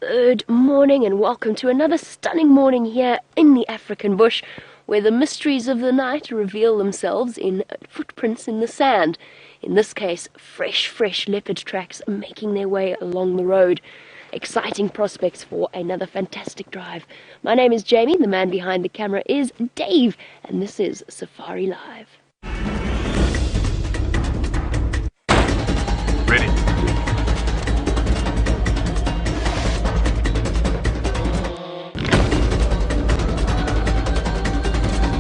Good morning and welcome to another stunning morning here in the African bush, where the mysteries of the night reveal themselves in footprints in the sand. In this case, fresh leopard tracks making their way along the road. Exciting prospects for another fantastic drive. My name is Jamie, the man behind the camera is Dave, and this is Safari Live. Ready.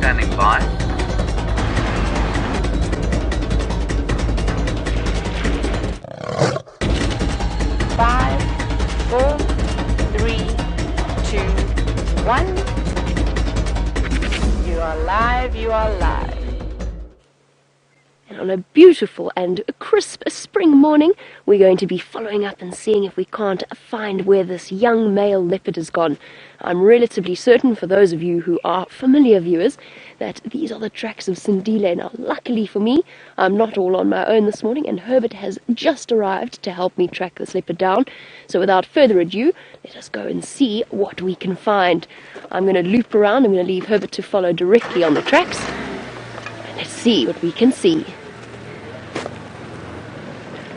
Standing by. Five, 4, 3, 2, 1. You are live, you are live. And on a beautiful and crisp spring morning, we're going to be following up and seeing if we can't find where this young male leopard has gone. I'm relatively certain, for those of you who are familiar viewers, that these are the tracks of Sindile. Now, luckily for me, I'm not all on my own this morning, and Herbert has just arrived to help me track this leopard down. So without further ado, let us go and see what we can find. I'm going to loop around. I'm going to leave Herbert to follow directly on the tracks. And let's see what we can see.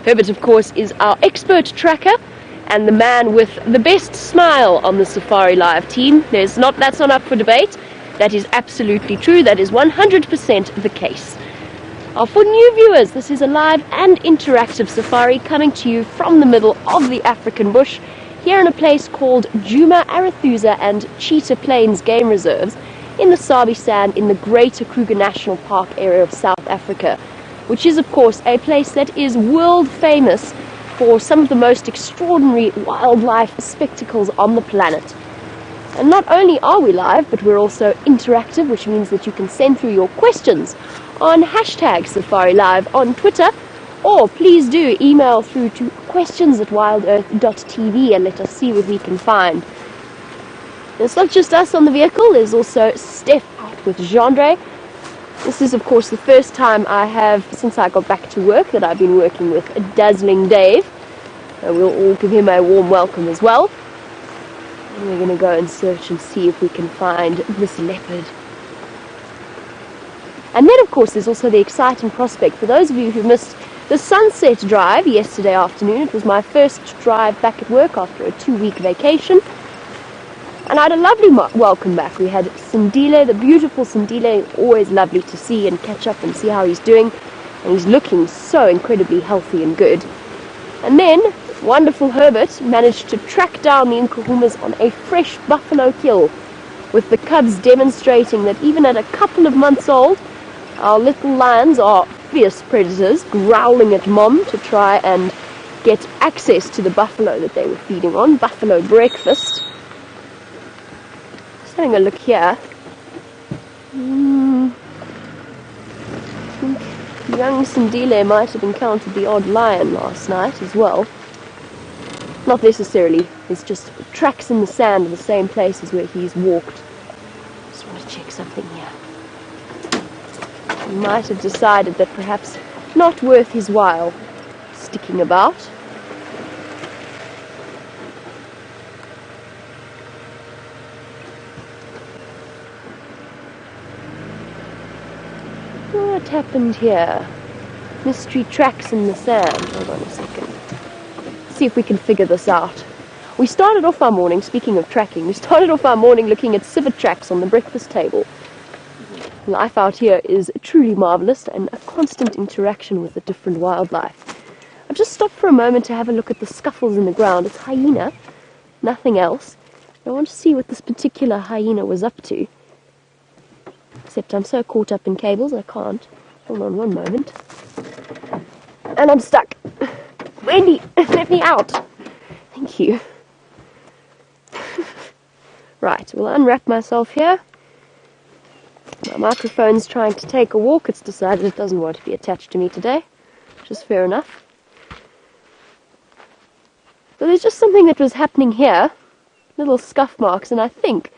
Herbert, of course, is our expert tracker and the man with the best smile on the Safari Live team. That's not up for debate. That is absolutely true. That is 100% the case. For new viewers, this is a live and interactive safari coming to you from the middle of the African bush, here in a place called Djuma, Arathusa and Cheetah Plains Game Reserves in the Sabi Sand in the Greater Kruger National Park area of South Africa, which is, of course, a place that is world famous for some of the most extraordinary wildlife spectacles on the planet. And not only are we live, but we're also interactive, which means that you can send through your questions on hashtag Safari Live on Twitter, or please do email through to questions@WildEarthTV and let us see what we can find. And it's not just us on the vehicle, there's also Steph out with Gendre. This is, of course, the first time I have, since I got back to work, that I've been working with a dazzling Dave. We'll all give him a warm welcome as well. And we're going to go and search and see if we can find this leopard. And then, of course, there's also the exciting prospect. For those of you who missed the sunset drive yesterday afternoon, it was my first drive back at work after a 2-week vacation. And I had a lovely welcome back. We had Sindile, the beautiful Sindile, always lovely to see and catch up and see how he's doing. And he's looking so incredibly healthy and good. And then, wonderful Herbert managed to track down the Nkuhumas on a fresh buffalo kill, with the cubs demonstrating that even at a couple of months old, our little lions are fierce predators, growling at mom to try and get access to the buffalo that they were feeding on, buffalo breakfast. Having a look here. I think young Sindile might have encountered the odd lion last night as well. Not necessarily, it's just tracks in the sand in the same places where he's walked. Just want to check something here. He might have decided that perhaps not worth his while sticking about. What happened here? Mystery tracks in the sand. Hold on a second. Let's see if we can figure this out. We started off our morning, speaking of tracking, we started off our morning looking at civet tracks on the breakfast table. Life out here is truly marvelous and a constant interaction with the different wildlife. I've just stopped for a moment to have a look at the scuffles in the ground. It's hyena, nothing else. I want to see what this particular hyena was up to. Except I'm so caught up in cables, I can't. Hold on one moment. And I'm stuck. Wendy, let me out. Thank you. Right, we'll unwrap myself here. My microphone's trying to take a walk. It's decided it doesn't want to be attached to me today, which is fair enough. So there's just something that was happening here. Little scuff marks, and I think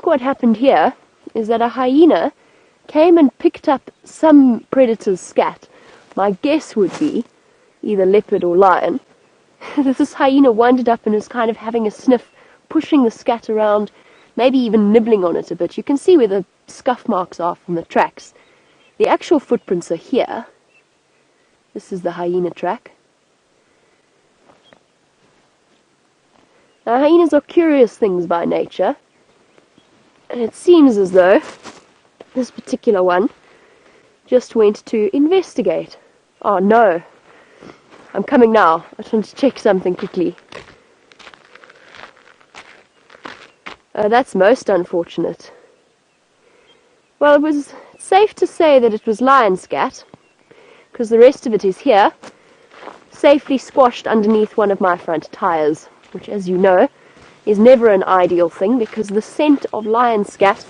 what happened here is that a hyena came and picked up some predator's scat. My guess would be either leopard or lion, This hyena winded up and is kind of having a sniff, pushing the scat around, maybe even nibbling on it a bit. You can see where the scuff marks are from the tracks. The actual footprints are here. This is the hyena track. Now, hyenas are curious things by nature, and it seems as though this particular one just went to investigate. Oh no, I'm coming now. I just want to check something quickly. That's most unfortunate. Well, it was safe to say that it was lion scat, because the rest of it is here, safely squashed underneath one of my front tires, which, as you know, is never an ideal thing, because the scent of lion scat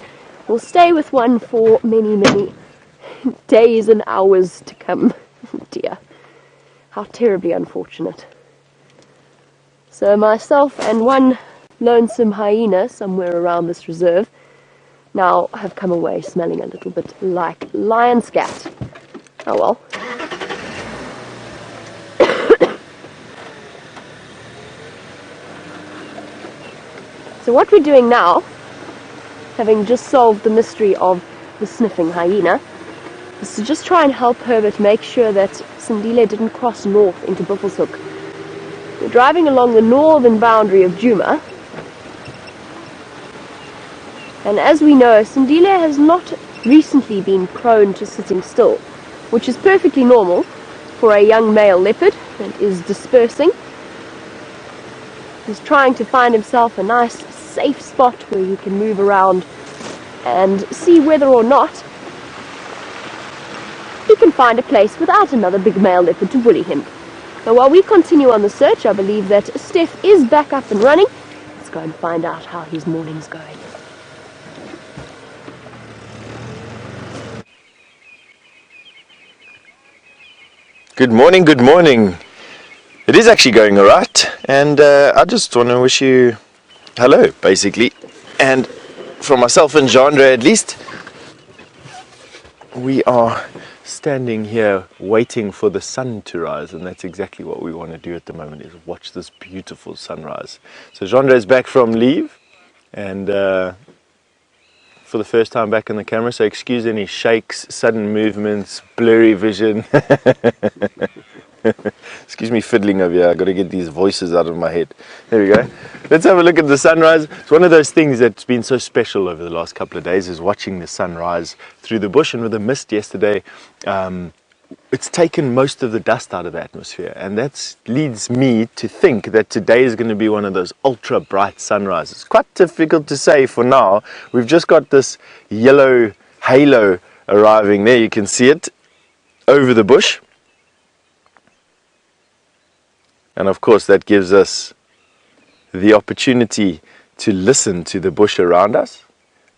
will stay with one for many, many days and hours to come. Dear, how terribly unfortunate. So myself and one lonesome hyena somewhere around this reserve now have come away smelling a little bit like lion scat. Oh well. So what we're doing now, having just solved the mystery of the sniffing hyena, is to just try and help Herbert make sure that Sindile didn't cross north into Buffelshoek. We're driving along the northern boundary of Djuma, and as we know, Sindile has not recently been prone to sitting still, which is perfectly normal for a young male leopard that is dispersing. He's trying to find himself a nice, safe spot where he can move around and see whether or not he can find a place without another big male leopard to bully him. Now, while we continue on the search, I believe that Steph is back up and running. Let's go and find out how his morning's going. Good morning, good morning. It is actually going alright, and I just want to wish you hello, basically. And from myself and Genre at least, we are standing here waiting for the sun to rise, and that's exactly what we want to do at the moment, is watch this beautiful sunrise. So Genre is back from leave, and for the first time back in the camera, so excuse any shakes, sudden movements, blurry vision. Excuse me fiddling over here, I've got to get these voices out of my head. There we go. Let's have a look at the sunrise. It's one of those things that's been so special over the last couple of days, is watching the sunrise through the bush. And with the mist yesterday, it's taken most of the dust out of the atmosphere, and that leads me to think that today is going to be one of those ultra bright sunrises. It's quite difficult to say for now. We've just got this yellow halo arriving there, you can see it over the bush. And of course that gives us the opportunity to listen to the bush around us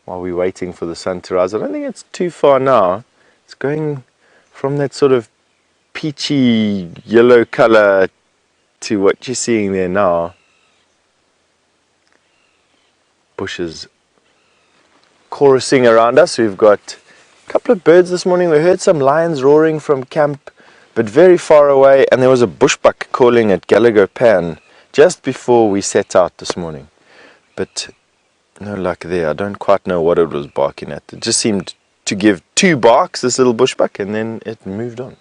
while we're waiting for the sun to rise. I don't think it's too far now. It's going from that sort of peachy yellow color to what you're seeing there now. Bushes chorusing around us. We've got a couple of birds this morning. We heard some lions roaring from camp, but very far away, and there was a bushbuck calling at Gallagher Pan just before we set out this morning. But no luck there. I don't quite know what it was barking at. It just seemed to give two barks, this little bushbuck, and then it moved on.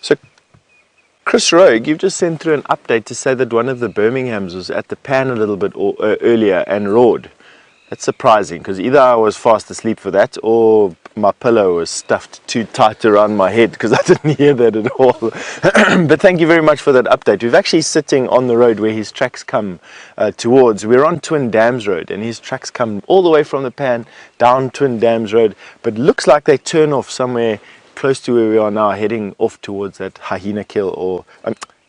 So Chris Rogue, you've just sent through an update to say that one of the Birminghams was at the pan a little bit earlier and roared. That's surprising, because either I was fast asleep for that, or my pillow was stuffed too tight around my head, because I didn't hear that at all. But thank you very much for that update. We're actually sitting on the road where his tracks come towards. We're on Twin Dams Road, and his tracks come all the way from the pan down Twin Dams Road, but looks like they turn off somewhere close to where we are now, heading off towards that hyena kill, or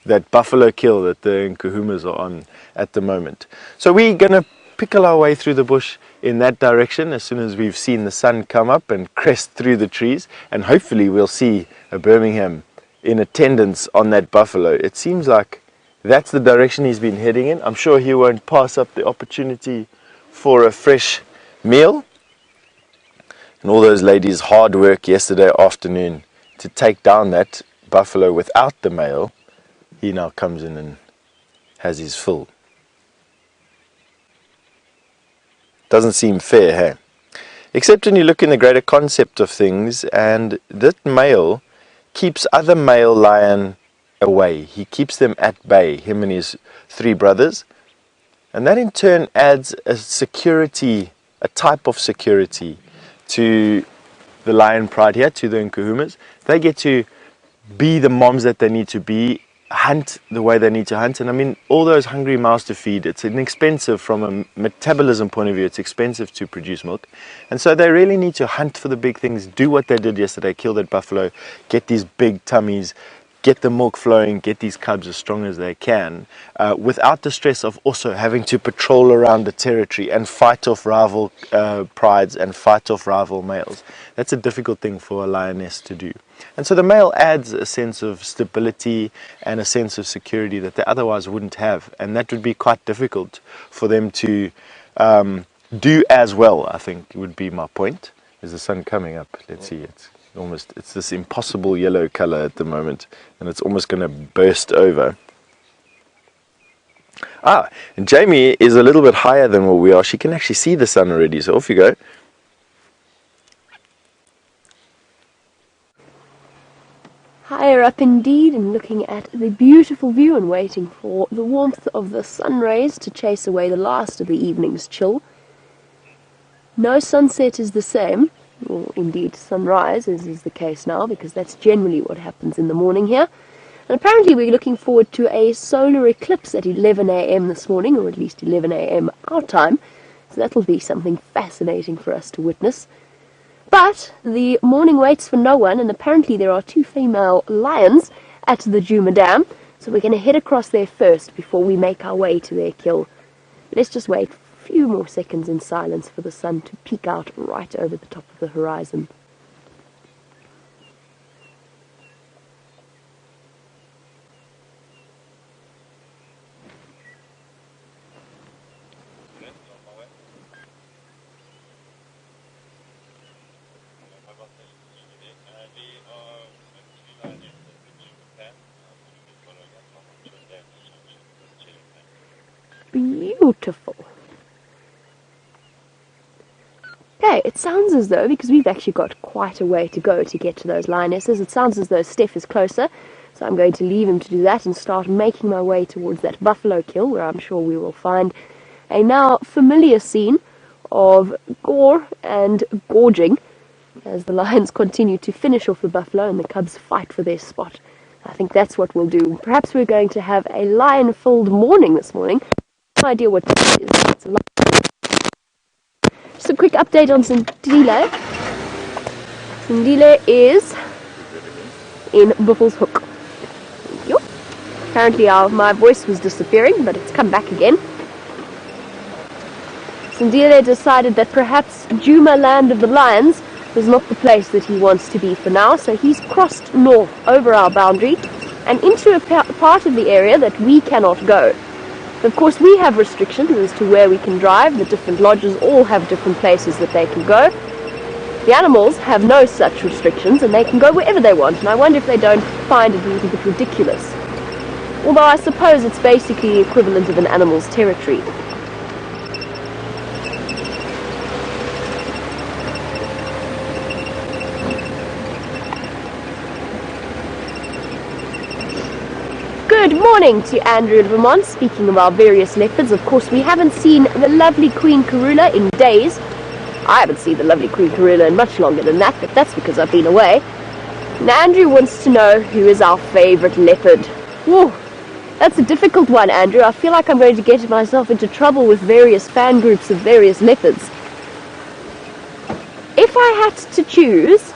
that buffalo kill that the Nkuhumas are on at the moment. So we're going to pickle our way through the bush in that direction as soon as we've seen the sun come up and crest through the trees, and hopefully we'll see a Birmingham in attendance on that buffalo. It seems like that's the direction he's been heading in. I'm sure he won't pass up the opportunity for a fresh meal. and all those ladies' hard work yesterday afternoon to take down that buffalo without the male, he now comes in and has his fill. Doesn't seem fair, hey? Except when you look in the greater concept of things, and that male keeps other male lion away. He keeps them at bay, him and his 3 brothers. And that in turn adds a security, a type of security to the lion pride here, to the Nkuhumas. They get to be the moms that they need to be, hunt the way they need to hunt. And I mean, all those hungry mouths to feed, it's inexpensive from a metabolism point of view, it's expensive to produce milk. And so they really need to hunt for the big things, do what they did yesterday, kill that buffalo, get these big tummies, get the milk flowing, get these cubs as strong as they can, without the stress of also having to patrol around the territory and fight off rival prides and fight off rival males. That's a difficult thing for a lioness to do. And so the male adds a sense of stability and a sense of security that they otherwise wouldn't have, and that would be quite difficult for them to do as well, I think would be my point. Is the sun coming up? Let's see, it's this impossible yellow color at the moment, and it's almost going to burst over. And Jamie is a little bit higher than where we are. She can actually see the sun already, so off you go. Higher up indeed, and looking at the beautiful view and waiting for the warmth of the sun rays to chase away the last of the evening's chill. No sunset is the same, or indeed sunrise, as is the case now, because that's generally what happens in the morning here. And apparently we're looking forward to a solar eclipse at 11 a.m. this morning, or at least 11 a.m. our time, so that'll be something fascinating for us to witness. But the morning waits for no one, and apparently there are 2 female lions at the Djuma Dam, so we're going to head across there first before we make our way to their kill. Let's just wait a few more seconds in silence for the sun to peek out right over the top of the horizon. Beautiful. Okay, it sounds as though, because we've actually got quite a way to go to get to those lionesses, it sounds as though Steph is closer, so I'm going to leave him to do that and start making my way towards that buffalo kill, where I'm sure we will find a now familiar scene of gore and gorging as the lions continue to finish off the buffalo and the cubs fight for their spot. I think that's what we'll do. Perhaps we're going to have a lion-filled morning this morning. No idea what it is. It's a lot. Just a quick update on Sindile. Sindile is in Buffalo's Hook. Thank you. Apparently my voice was disappearing, but it's come back again. Sindile decided that perhaps Djuma, land of the lions, was not the place that he wants to be for now, so he's crossed north over our boundary and into a part of the area that we cannot go. Of course, we have restrictions as to where we can drive. The different lodges all have different places that they can go. The animals have no such restrictions, and they can go wherever they want, and I wonder if they don't find it a little bit ridiculous. Although I suppose it's basically the equivalent of an animal's territory. Good morning to Andrew in Vermont. Speaking of our various leopards, of course we haven't seen the lovely Queen Karula in days. I haven't seen the lovely Queen Karula in much longer than that, but that's because I've been away. And Andrew wants to know who is our favourite leopard. Whoa, that's a difficult one, Andrew. I feel like I'm going to get myself into trouble with various fan groups of various leopards. If I had to choose,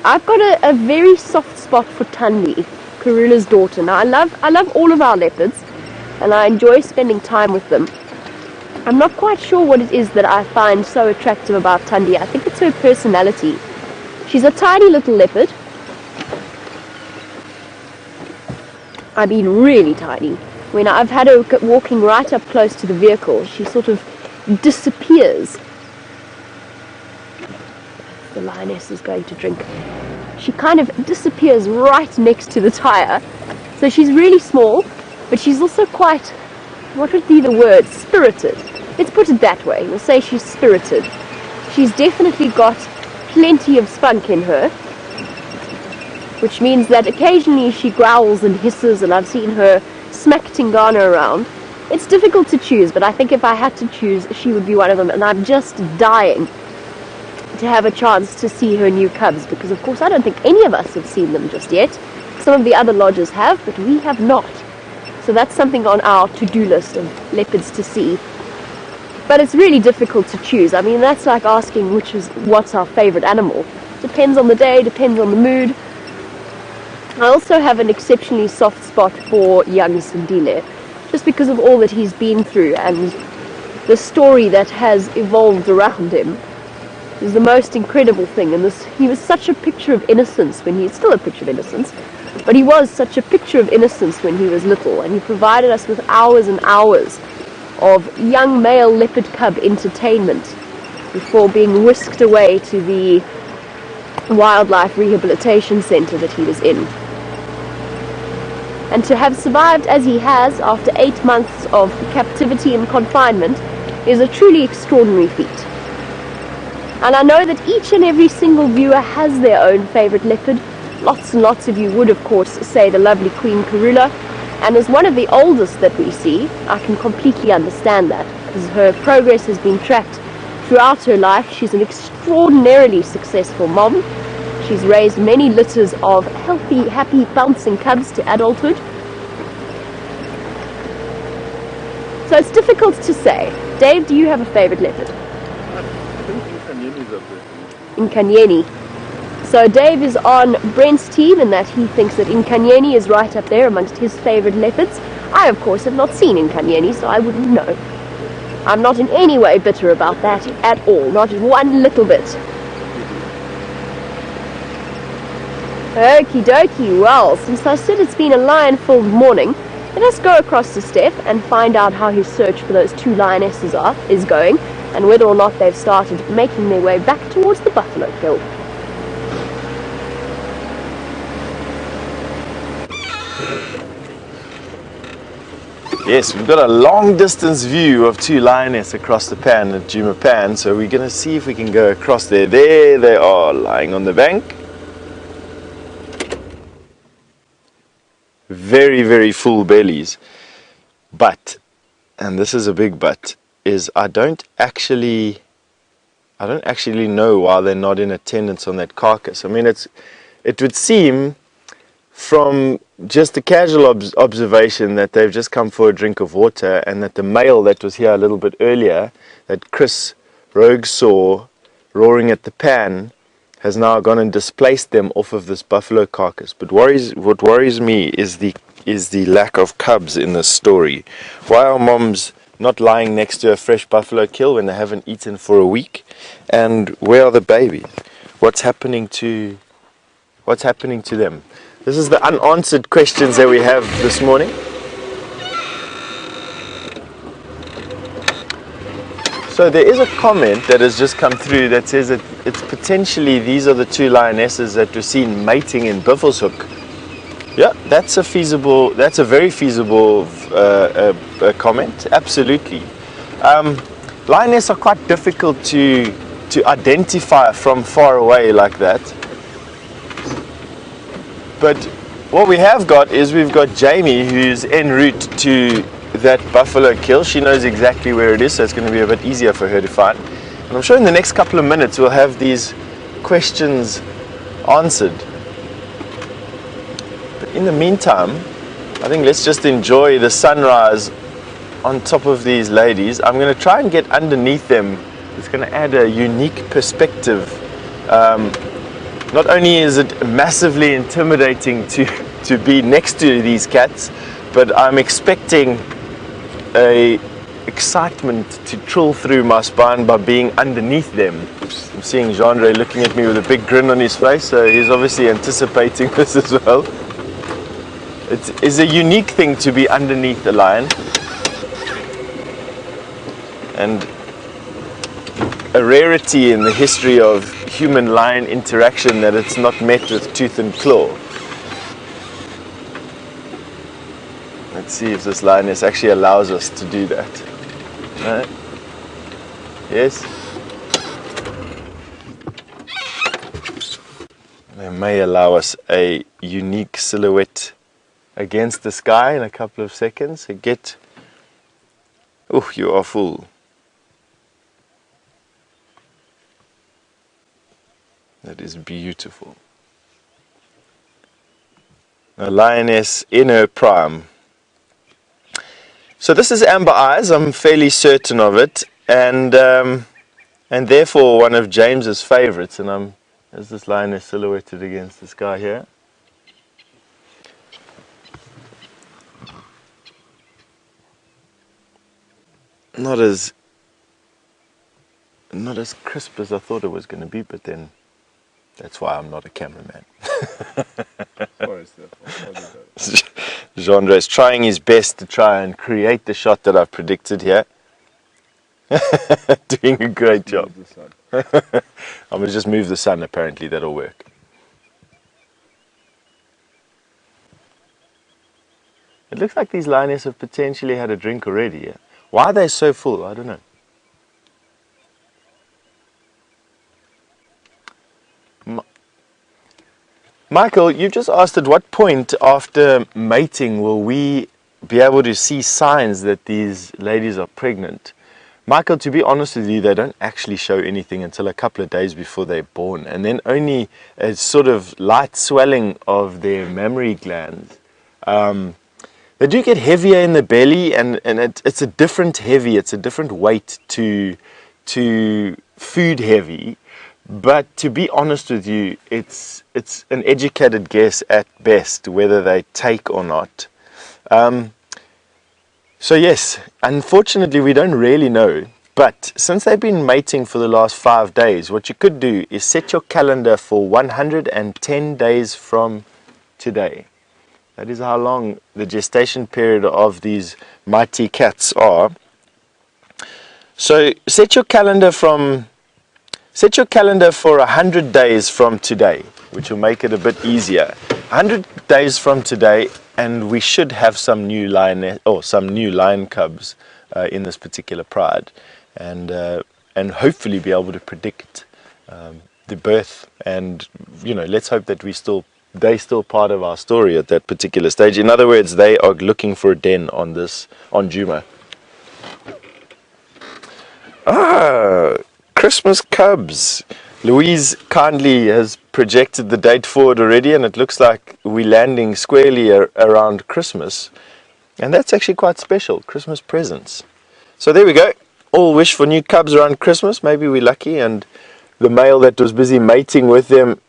I've got a very soft spot for Thandi, Karula's daughter. Now, I love all of our leopards, and I enjoy spending time with them. I'm not quite sure what it is that I find so attractive about Thandi. I think it's her personality. She's a tiny little leopard. I mean, really tiny. When I've had her walking right up close to the vehicle, she sort of disappears. the lioness is going to drink. She kind of disappears right next to the tire. So she's really small, but she's also quite, what would be the word, spirited. Let's put it that way. We'll say she's spirited. She's definitely got plenty of spunk in her, which means that occasionally she growls and hisses, and I've seen her smack Tingana around. It's difficult to choose, but I think if I had to choose, she would be one of them, and I'm just dying to have a chance to see her new cubs, because of course I don't think any of us have seen them just yet. Some of the other lodges have, but we have not. So that's something on our to-do list of leopards to see. But it's really difficult to choose. I mean, that's like asking what's our favorite animal. Depends on the day, depends on the mood. I also have an exceptionally soft spot for young Sindile, just because of all that he's been through and the story that has evolved around him. Is the most incredible thing, and he was such a picture of innocence when he's still a picture of innocence, but he was such a picture of innocence when he was little, and he provided us with hours and hours of young male leopard cub entertainment before being whisked away to the wildlife rehabilitation center that he was in. And to have survived as he has after 8 months of captivity and confinement is a truly extraordinary feat. And I know that each and every single viewer has their own favorite leopard. Lots and lots of you would, of course, say the lovely Queen Karula. And as one of the oldest that we see, I can completely understand that, because her progress has been tracked throughout her life. She's an extraordinarily successful mom. She's raised many litters of healthy, happy, bouncing cubs to adulthood. So it's difficult to say. Dave, do you have a favorite leopard? Nkanyeni. So Dave is on Brent's team in that he thinks that Nkanyeni is right up there amongst his favorite leopards. I, of course, have not seen Nkanyeni, so I wouldn't know. I'm not in any way bitter about that at all, not one little bit. Okie dokie, well, since I said it's been a lion-filled morning, let us go across the step and find out how his search for those 2 lionesses is going, and whether or not they've started making their way back towards the buffalo kill. Yes, we've got a long distance view of 2 lionesses across the pan at Djuma Pan, so we're going to see if we can go across there. There they are, lying on the bank. Very, very full bellies. But, and this is a big but, is I don't actually know why they're not in attendance on that carcass. I mean, it would seem from just a casual observation that they've just come for a drink of water, and that the male that was here a little bit earlier, that Chris Rogue saw roaring at the pan, has now gone and displaced them off of this buffalo carcass. But what worries me is the lack of cubs in this story. Why are moms not lying next to a fresh buffalo kill when they haven't eaten for a week? And where are the babies? What's happening to them? This is the unanswered questions that we have this morning. So there is a comment that has just come through that says that it's potentially these are the 2 lionesses that were seen mating in Buffelshoek. Yeah, that's a very feasible comment, absolutely. Lionesses are quite difficult to identify from far away like that. But what we have got is we've got Jamie, who's en route to that buffalo kill. She knows exactly where it is, so it's going to be a bit easier for her to find. And I'm sure in the next couple of minutes we'll have these questions answered. But in the meantime, I think let's just enjoy the sunrise on top of these ladies. I'm going to try and get underneath them. It's going to add a unique perspective. Not only is it massively intimidating to be next to these cats, but I'm expecting a excitement to trill through my spine by being underneath them. I'm seeing Jean-Ray looking at me with a big grin on his face, so he's obviously anticipating this as well. It is a unique thing to be underneath the lion, and a rarity in the history of human-lion interaction that it's not met with tooth and claw. Let's see if this lioness actually allows us to do that. No? Yes? They may allow us a unique silhouette against the sky in a couple of seconds. So get... Oh, you are full. That is beautiful. A lioness in her prime. So this is Amber Eyes, I'm fairly certain of it, and therefore one of James's favorites. And there's this lioness silhouetted against the sky here. Not as crisp as I thought it was going to be, but then that's why I'm not a cameraman. Genre is trying his best to try and create the shot that I've predicted here. Doing a great job. I'm going to just move the sun, apparently that'll work. It looks like these lionesses have potentially had a drink already. Yeah? Why are they so full? I don't know. Michael, you've just asked at what point after mating will we be able to see signs that these ladies are pregnant? Michael, to be honest with you, they don't actually show anything until a couple of days before they're born, and then only a sort of light swelling of their mammary glands. They do get heavier in the belly, and it's a different heavy, it's a different weight to food heavy. But to be honest with you, it's an educated guess at best whether they take or not. So yes, unfortunately we don't really know. But since they've been mating for the last 5 days, what you could do is set your calendar for 110 days from today. That is how long the gestation period of these mighty cats are. So set your calendar for 100 days from today, which will make it a bit easier. 100 days from today, and we should have some new lion cubs in this particular pride, and hopefully be able to predict the birth. And let's hope that they're still part of our story at that particular stage. In other words, they are looking for a den on Djuma. Christmas cubs. Louise kindly has projected the date forward already, and it looks like we're landing squarely around Christmas. And that's actually quite special, Christmas presents. So there we go. All wish for new cubs around Christmas. Maybe we're lucky, and the male that was busy mating with them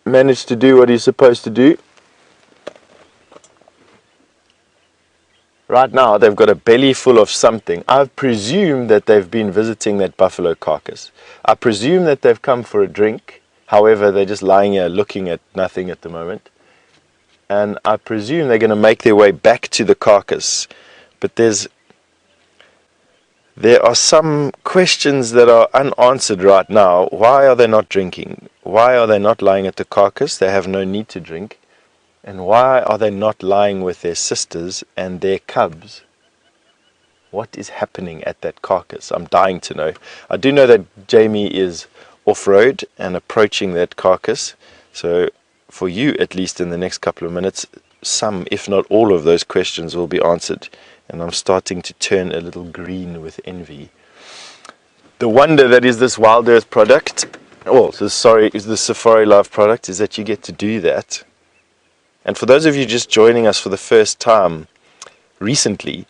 managed to do what he's supposed to do. Right now, they've got a belly full of something. I presume that they've been visiting that buffalo carcass. I presume that they've come for a drink. However, they're just lying here looking at nothing at the moment. And I presume they're going to make their way back to the carcass. But there are some questions that are unanswered right now. Why are they not drinking? Why are they not lying at the carcass? They have no need to drink. And why are they not lying with their sisters and their cubs? What is happening at that carcass? I'm dying to know. I do know that Jamie is off-road and approaching that carcass. So for you, at least in the next couple of minutes, some, if not all of those questions will be answered. And I'm starting to turn a little green with envy. The wonder that is this Wild Earth product, is the Safari Life product, is that you get to do that. And for those of you just joining us for the first time recently,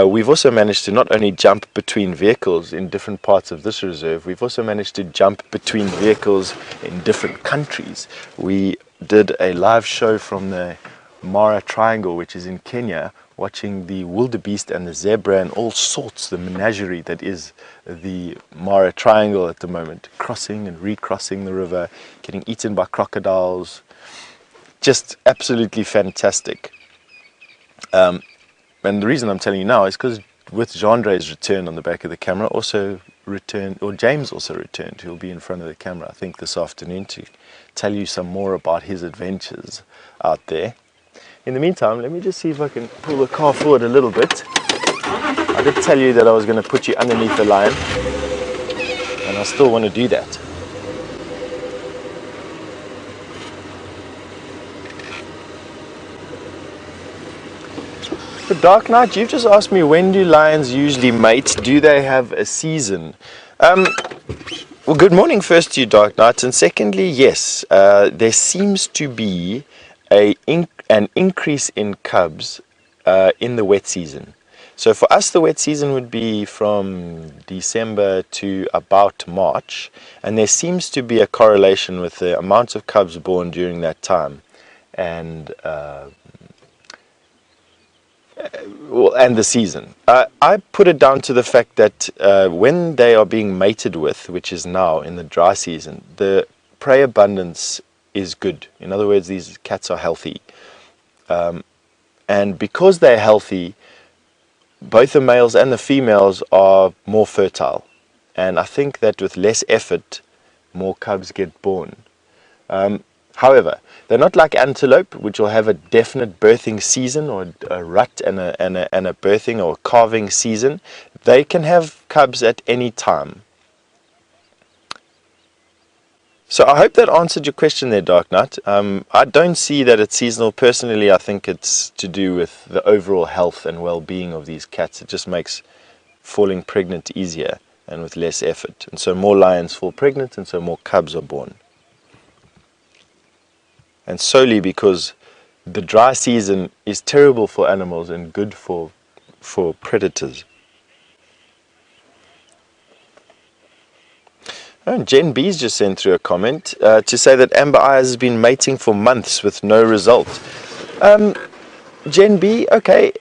we've also managed to not only jump between vehicles in different parts of this reserve, we've also managed to jump between vehicles in different countries. We did a live show from the Mara Triangle, which is in Kenya, watching the wildebeest and the zebra and all sorts, the menagerie that is the Mara Triangle at the moment, crossing and recrossing the river, getting eaten by crocodiles. Just absolutely fantastic. And the reason I'm telling you now is because with Genre's return on the back of the camera, also returned, or James also returned, who'll be in front of the camera, I think, this afternoon to tell you some more about his adventures out there. In the meantime, let me just see if I can pull the car forward a little bit. I did tell you that I was going to put you underneath the lion, and I still want to do that. But Dark Knight, you've just asked me, when do lions usually mate? Do they have a season? Well, good morning first to you, Dark Knight, and secondly, yes, there seems to be an increase in cubs in the wet season. So for us, the wet season would be from December to about March, and there seems to be a correlation with the amount of cubs born during that time, and the season. I put it down to the fact that when they are being mated with, which is now in the dry season, the prey abundance is good. In other words, these cats are healthy. And because they're healthy, both the males and the females are more fertile. And I think that with less effort, more cubs get born. However, they're not like antelope, which will have a definite birthing season, or a rut and a birthing or calving season. They can have cubs at any time. So I hope that answered your question there, Dark Knight. I don't see that it's seasonal. Personally, I think it's to do with the overall health and well-being of these cats. It just makes falling pregnant easier and with less effort. And so more lions fall pregnant, and so more cubs are born. And solely because the dry season is terrible for animals and good for predators. And Jen B's just sent through a comment to say that Amber Eyes has been mating for months with no result. Jen B, okay,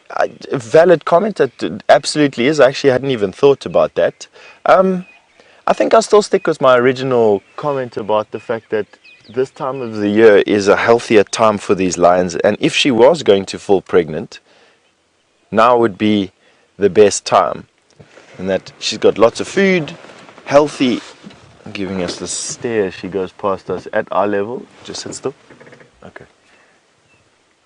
valid comment. It absolutely is. I actually hadn't even thought about that. I think I'll still stick with my original comment about the fact that this time of the year is a healthier time for these lions, and if she was going to fall pregnant, now would be the best time, and that she's got lots of food, healthy, giving us the stare as she goes past us at eye level. Just sit still. Okay.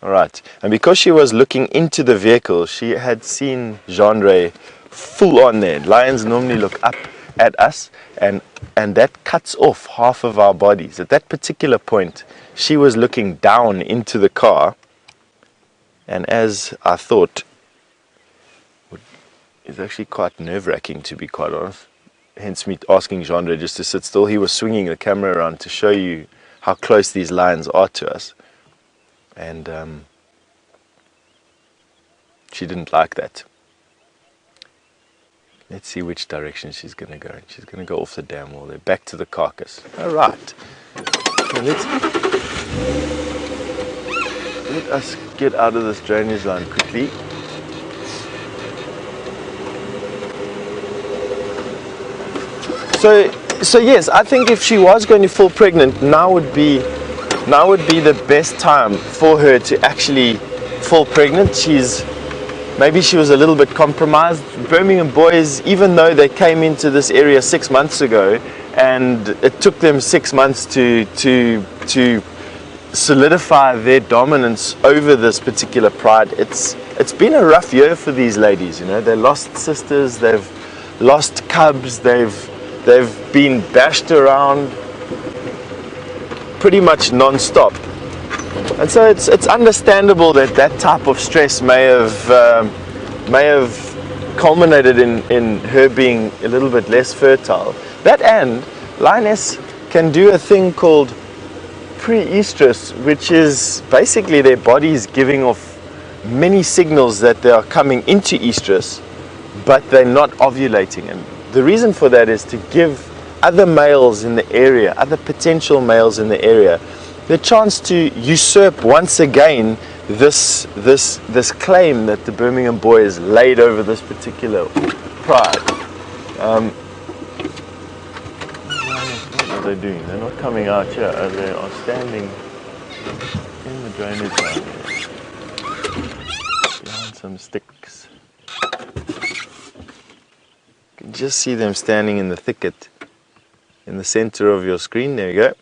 Alright, and because she was looking into the vehicle, she had seen Genre full on there. Lions normally look up at us, and that cuts off half of our bodies. At that particular point, she was looking down into the car, and as I thought, it's actually quite nerve-wracking, to be quite honest. Hence me asking Genre just to sit still. He was swinging the camera around to show you how close these lions are to us, and she didn't like that. Let's see which direction she's going to go. She's going to go off the dam wall there, back to the carcass. All right. Now let us get out of this drainage line quickly. So yes, I think if she was going to fall pregnant, now would be the best time for her to actually fall pregnant. Maybe she was a little bit compromised. Birmingham boys, even though they came into this area 6 months ago, and it took them 6 months to solidify their dominance over this particular pride, it's been a rough year for these ladies. You know, they lost sisters, they've lost cubs, they've been bashed around pretty much non-stop. And so it's understandable that type of stress may have culminated in her being a little bit less fertile. That, and lioness can do a thing called pre-estrus, which is basically their bodies giving off many signals that they are coming into estrus, but they're not ovulating. And the reason for that is to give other males in the area, other potential males in the area, the chance to usurp once again this claim that the Birmingham boys laid over this particular pride. What are they doing? They're not coming out here. They are standing in the drainage line here, behind some sticks. You can just see them standing in the thicket in the center of your screen. There you go.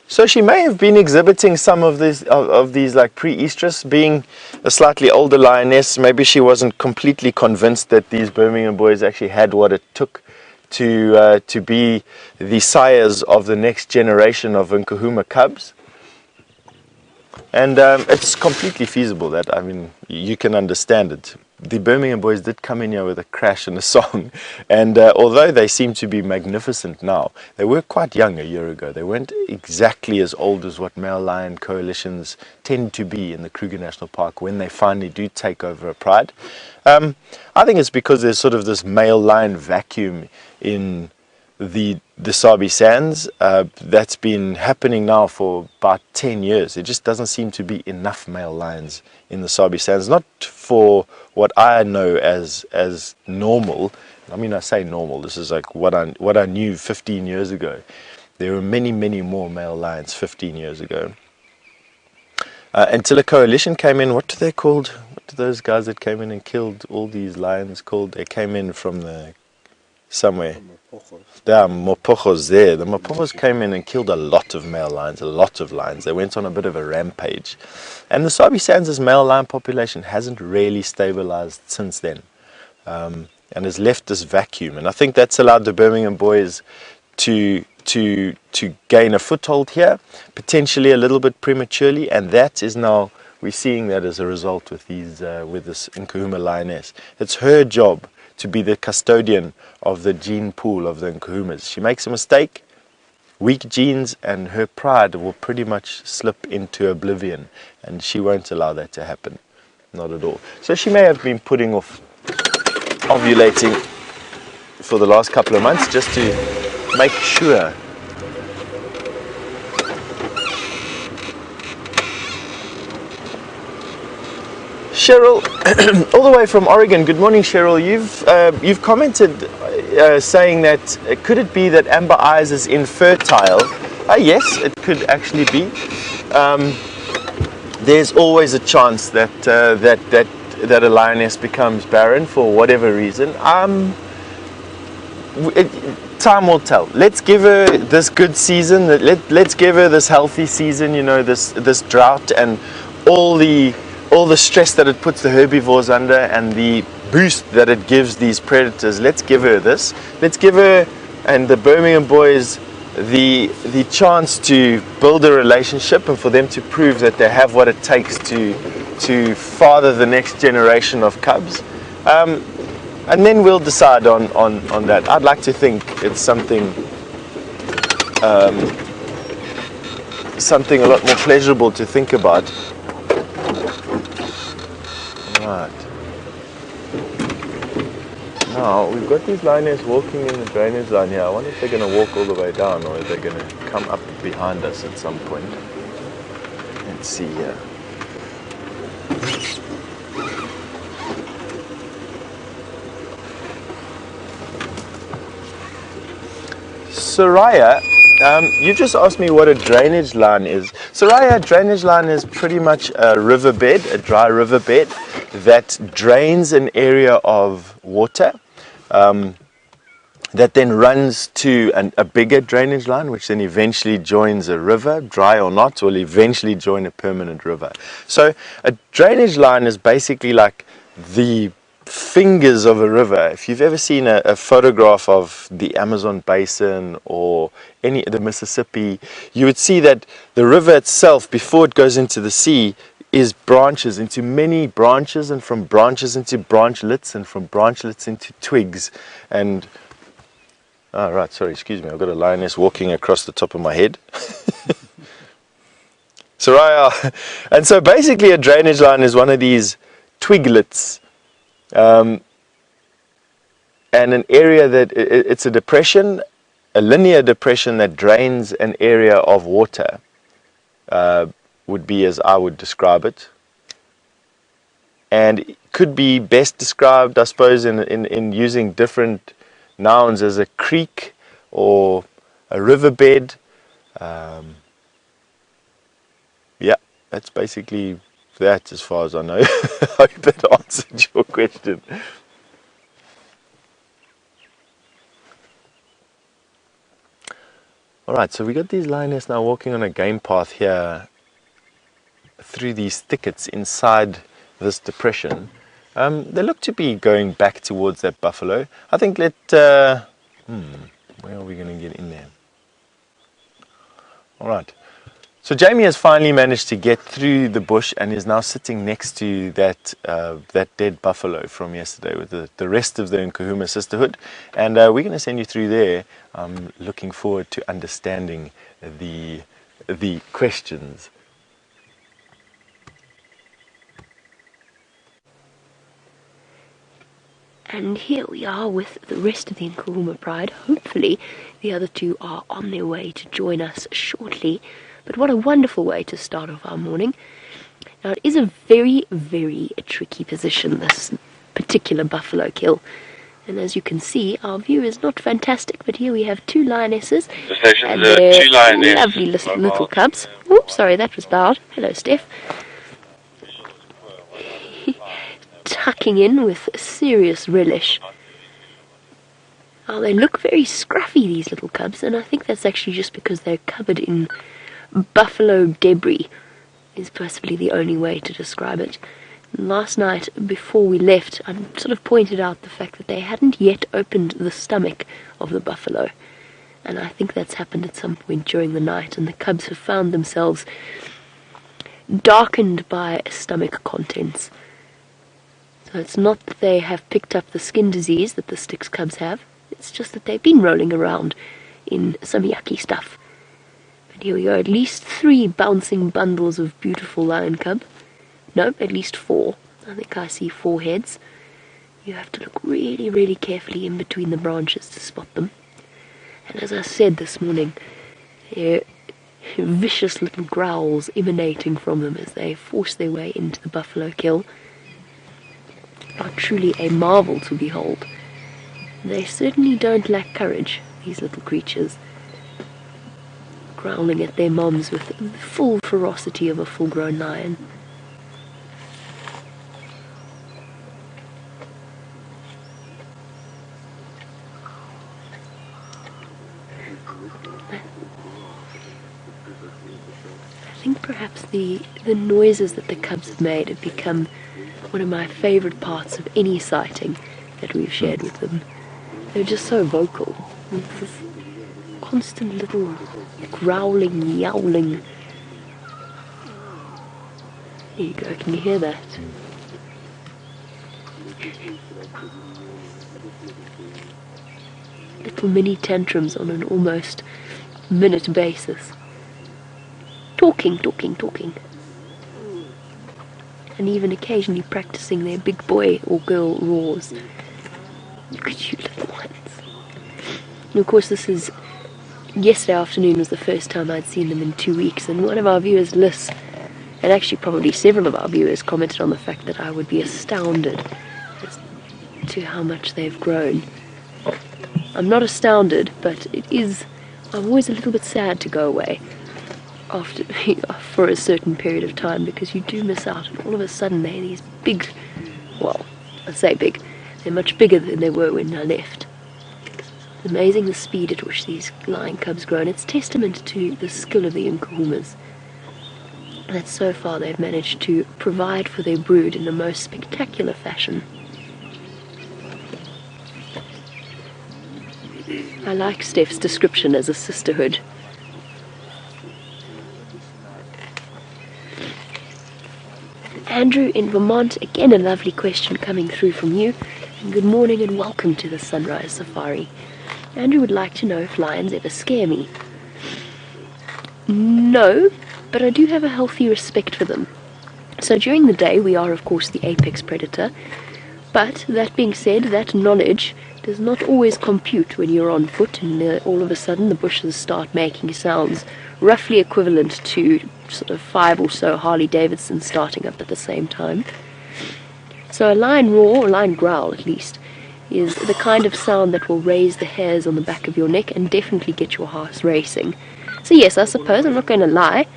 So she may have been exhibiting some of these like pre-estrus, being a slightly older lioness. Maybe she wasn't completely convinced that these Birmingham boys actually had what it took to be the sires of the next generation of Nkuhuma cubs. And it's completely feasible that, I mean, you can understand it. The Birmingham boys did come in here with a crash and a song, and although they seem to be magnificent now, they were quite young a year ago. They weren't exactly as old as what male lion coalitions tend to be in the Kruger National Park when they finally do take over a pride. I think it's because there's sort of this male lion vacuum in the Sabi Sands that's been happening now for about 10 years. There just doesn't seem to be enough male lions in the Sabi Sands, not for what I know as normal. I mean, I say normal, this is like what I knew 15 years ago. There were many more male lions 15 years ago. Until a coalition came in. What do they called? What do those guys that came in and killed all these lions called? They came in from somewhere. The Mopojos there. The Mopojos came in and killed a lot of male lions, a lot of lions. They went on a bit of a rampage. And the Sabi Sands' male lion population hasn't really stabilized since then. And has left this vacuum. And I think that's allowed the Birmingham boys to gain a foothold here, potentially a little bit prematurely, and that is now, we're seeing that as a result with this Nkuhuma Lioness. It's her job to be the custodian of the gene pool of the Nkuhumas. She makes a mistake, weak genes, and her pride will pretty much slip into oblivion, and she won't allow that to happen. Not at all. So she may have been putting off ovulating for the last couple of months just to make sure. Cheryl, all the way from Oregon. Good morning, Cheryl. You've commented saying that could it be that Amber Eyes is infertile? Yes, it could actually be. There's always a chance that a lioness becomes barren for whatever reason. Time will tell. Let's give her this good season. Let's give her this healthy season. You know, this drought and all the stress that it puts the herbivores under and the boost that it gives these predators. Let's give her this. Let's give her and the Birmingham boys the chance to build a relationship and for them to prove that they have what it takes to father the next generation of cubs. And then we'll decide on that. I'd like to think it's something a lot more pleasurable to think about. Right. Now, we've got these lioness walking in the drainage line here. I wonder if they're going to walk all the way down or if they're going to come up behind us at some point. Let's see here. Soraya, you've just asked me what a drainage line is. Soraya, a drainage line is pretty much a riverbed, a dry riverbed that drains an area of water that then runs to a bigger drainage line, which then eventually joins a river, dry or not, will eventually join a permanent river. So a drainage line is basically like the fingers of a river. If you've ever seen a photograph of the Amazon basin or the Mississippi, you would see that the river itself, before it goes into the sea, is branches into many branches, and from branches into branchlets, and from branchlets into twigs. And right, sorry, excuse me, I've got a lioness walking across the top of my head. Soraya, and so basically a drainage line is one of these twiglets. And an area that it's a depression, a linear depression that drains an area of water, would be as I would describe it. And it could be best described, I suppose, in using different nouns as a creek or a riverbed. Yeah, that's basically that, as far as I know. I hope that answered your question. Alright, so we got these lionesses now walking on a game path here through these thickets inside this depression. They look to be going back towards that buffalo. I think where are we going to get in there? Alright, so Jamie has finally managed to get through the bush and is now sitting next to that dead buffalo from yesterday with the rest of the Nkuhuma sisterhood, and we're going to send you through there. I'm looking forward to understanding the questions. And here we are with the rest of the Nkuhuma Pride. Hopefully the other two are on their way to join us shortly. But what a wonderful way to start off our morning. Now it is a very, very tricky position, this particular buffalo kill. And as you can see, our view is not fantastic, but here we have two lionesses. And they're lovely little cubs. Oops, sorry, that was loud. Hello, Steph. Tucking in with serious relish. Oh, they look very scruffy, these little cubs, and I think that's actually just because they're covered in buffalo debris, is possibly the only way to describe it. Last night, before we left, I sort of pointed out the fact that they hadn't yet opened the stomach of the buffalo, and I think that's happened at some point during the night, and the cubs have found themselves darkened by stomach contents. So it's not that they have picked up the skin disease that the Styx cubs have, it's just that they've been rolling around in some yucky stuff. But here we go, at least 3 bouncing bundles of beautiful lion cub. No, at least 4. I think I see 4 heads. You have to look really, really carefully in between the branches to spot them. And as I said this morning, vicious little growls emanating from them as they force their way into the buffalo kill are truly a marvel to behold. They certainly don't lack courage, these little creatures, growling at their moms with the full ferocity of a full-grown lion. I think perhaps the noises that the cubs have made have become one of my favourite parts of any sighting that we've shared with them. They're just so vocal. With this constant little growling, yowling. There you go, can you hear that? Little mini tantrums on an almost minute basis. Talking. And even occasionally practicing their big boy or girl roars. Look at you little ones. And of course yesterday afternoon was the first time I'd seen them in 2 weeks, and one of our viewers, Liz, and actually probably several of our viewers, commented on the fact that I would be astounded as to how much they've grown. I'm not astounded, but I'm always a little bit sad to go away for a certain period of time, because you do miss out, and all of a sudden they're these big, well, I say big, they're much bigger than they were when I left. It's amazing the speed at which these lion cubs grow, and it's testament to the skill of the Nkuhumas that so far they've managed to provide for their brood in the most spectacular fashion. I like Steph's description as a sisterhood. Andrew in Vermont, again a lovely question coming through from you. And good morning and welcome to the Sunrise Safari. Andrew would like to know if lions ever scare me. No, but I do have a healthy respect for them. So during the day we are of course the apex predator, but that being said, that knowledge does not always compute when you're on foot and all of a sudden the bushes start making sounds roughly equivalent to sort of 5 or so Harley Davidsons starting up at the same time. So a lion roar, or lion growl at least, is the kind of sound that will raise the hairs on the back of your neck and definitely get your heart racing. So yes, I suppose I'm not going to lie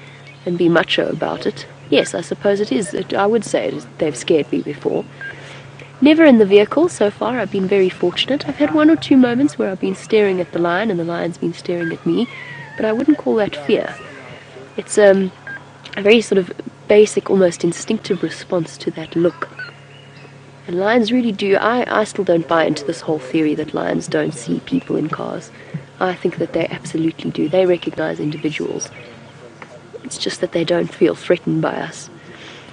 and be macho about it. yes, I suppose it is. I would say they've scared me before. Never in the vehicle so far. I've been very fortunate. I've had one or two moments where I've been staring at the lion and the lion's been staring at me, but I wouldn't call that fear. It's a very sort of basic, almost instinctive response to that look. And lions really do. I still don't buy into this whole theory that lions don't see people in cars. I think that they absolutely do. They recognize individuals. It's just that they don't feel threatened by us.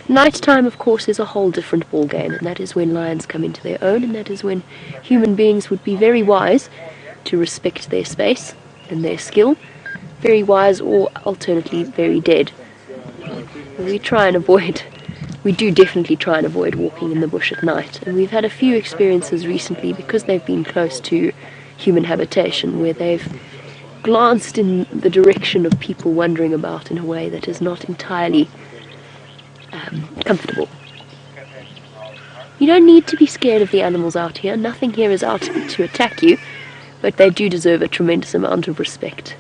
Nighttime, of course, is a whole different ballgame, and that is when lions come into their own, and that is when human beings would be very wise to respect their space and their skill. Very wise, or alternately very dead. We do definitely try and avoid walking in the bush at night, and we've had a few experiences recently because they've been close to human habitation where they've glanced in the direction of people wandering about in a way that is not entirely comfortable. You don't need to be scared of the animals out here. Nothing here is out to attack you, but they do deserve a tremendous amount of respect.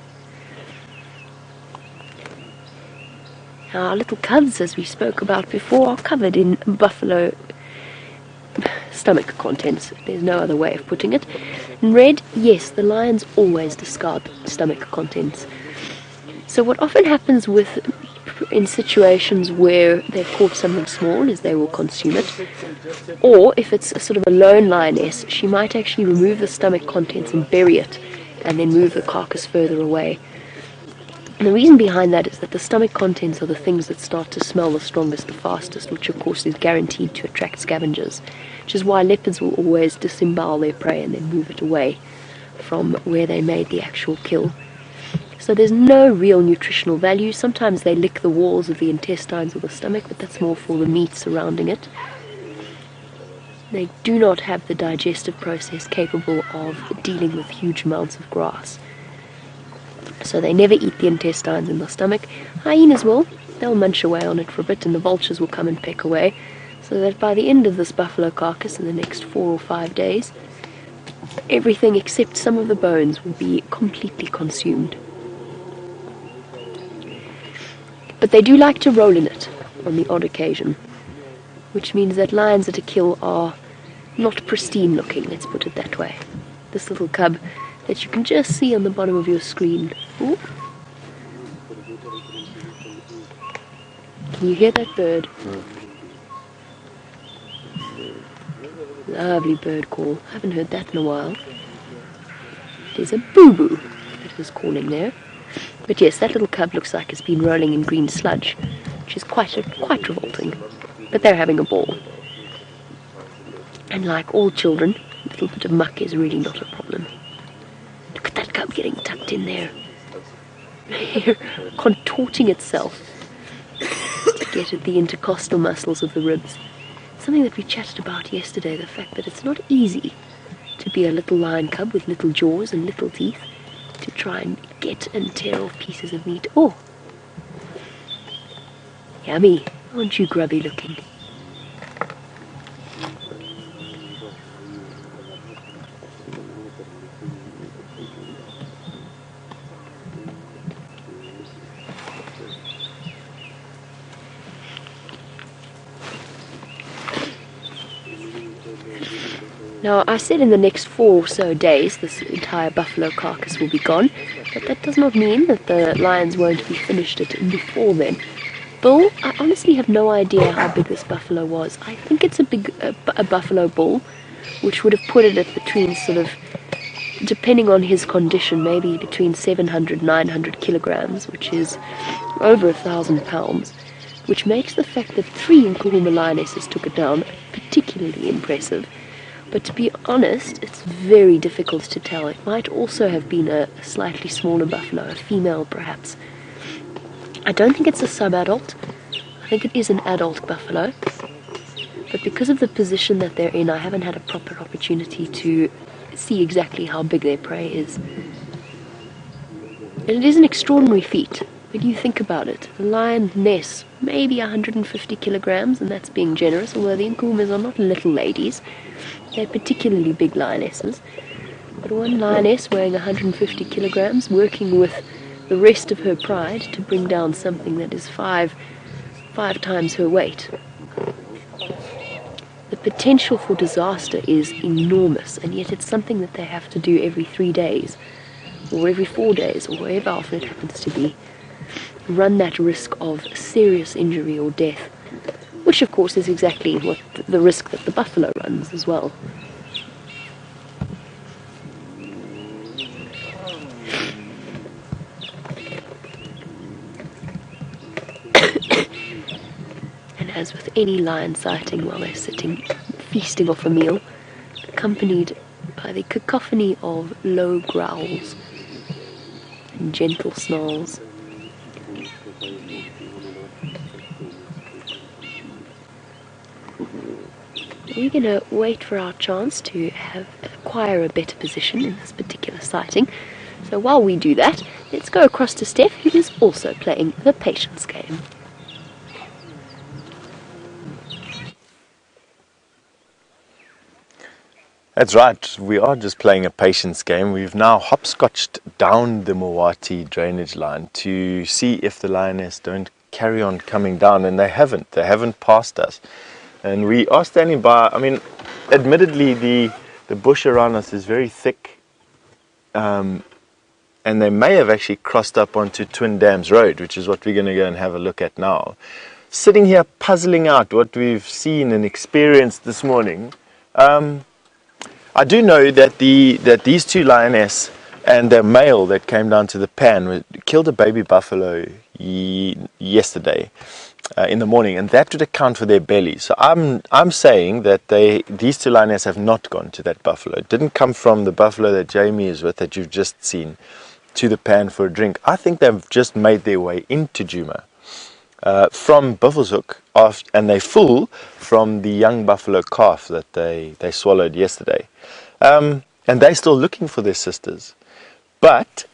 Our little cubs, as we spoke about before, are covered in buffalo stomach contents. There's no other way of putting it. In red, yes, the lions always discard stomach contents. So what often happens in situations where they've caught something small is they will consume it. Or if it's a sort of a lone lioness, she might actually remove the stomach contents and bury it, and then move the carcass further away. And the reason behind that is that the stomach contents are the things that start to smell the strongest, the fastest, which of course is guaranteed to attract scavengers, which is why leopards will always disembowel their prey and then move it away from where they made the actual kill. So there's no real nutritional value. Sometimes they lick the walls of the intestines or the stomach, but that's more for the meat surrounding it. They do not have the digestive process capable of dealing with huge amounts of grass. So they never eat the intestines in the stomach. Hyenas will. They'll munch away on it for a bit, and the vultures will come and peck away, so that by the end of this buffalo carcass in the next 4 or 5 days, everything except some of the bones will be completely consumed. But they do like to roll in it on the odd occasion, which means that lions at a kill are not pristine looking, let's put it that way. This little cub that you can just see on the bottom of your screen. Ooh. Can you hear that bird? Lovely bird call. I haven't heard that in a while. There's a boo-boo that was calling there. But yes, that little cub looks like it's been rolling in green sludge, which is quite revolting. But they're having a ball. And like all children, a little bit of muck is really not a problem. Look at that cub getting tucked in there. Contorting itself to get at the intercostal muscles of the ribs. Something that we chatted about yesterday, the fact that it's not easy to be a little lion cub with little jaws and little teeth to try and get and tear off pieces of meat. Oh! Yummy! Aren't you grubby looking? Now, I said in the next 4 or so days this entire buffalo carcass will be gone, but that does not mean that the lions won't be finished it before then. Bull, I honestly have no idea how big this buffalo was. I think it's a buffalo bull, which would have put it at between sort of, depending on his condition, maybe between 700 900 kilograms, which is over 1,000 pounds, which makes the fact that 3 Nkuhuma Lionesses took it down particularly impressive. But to be honest, it's very difficult to tell. It might also have been a slightly smaller buffalo, a female perhaps. I don't think it's a sub-adult. I think it is an adult buffalo. But because of the position that they're in, I haven't had a proper opportunity to see exactly how big their prey is. And it is an extraordinary feat. When you think about it, a lioness, maybe 150 kilograms, and that's being generous, although the Nkuhumas are not little ladies. They're particularly big lionesses. But one lioness weighing 150 kilograms, working with the rest of her pride to bring down something that is 5 5 times her weight. The potential for disaster is enormous, and yet it's something that they have to do every 3 days, or every 4 days, or wherever often it happens to be. Run that risk of serious injury or death, which of course is exactly what the risk that the buffalo runs as well. And as with any lion sighting while they're sitting feasting off a meal, accompanied by the cacophony of low growls and gentle snarls. We're going to wait for our chance to acquire a better position in this particular sighting. So while we do that, let's go across to Steph, who is also playing the patience game. That's right, we are just playing a patience game. We've now hopscotched down the Mawati drainage line to see if the lioness don't carry on coming down, and they haven't passed us. And we are standing by. I mean, admittedly the bush around us is very thick, and they may have actually crossed up onto Twin Dams Road, which is what we're going to go and have a look at now. Sitting here puzzling out what we've seen and experienced this morning, I do know that these 2 lionesses and the male that came down to the pan killed a baby buffalo yesterday in the morning, and that would account for their belly. So I'm saying that these 2 lionesses have not gone to that buffalo. It didn't come from the buffalo that Jamie is with, that you've just seen, to the pan for a drink. I think they've just made their way into Djuma from Buffelshoek, and they full from the young buffalo calf that they swallowed yesterday. And they're still looking for their sisters. But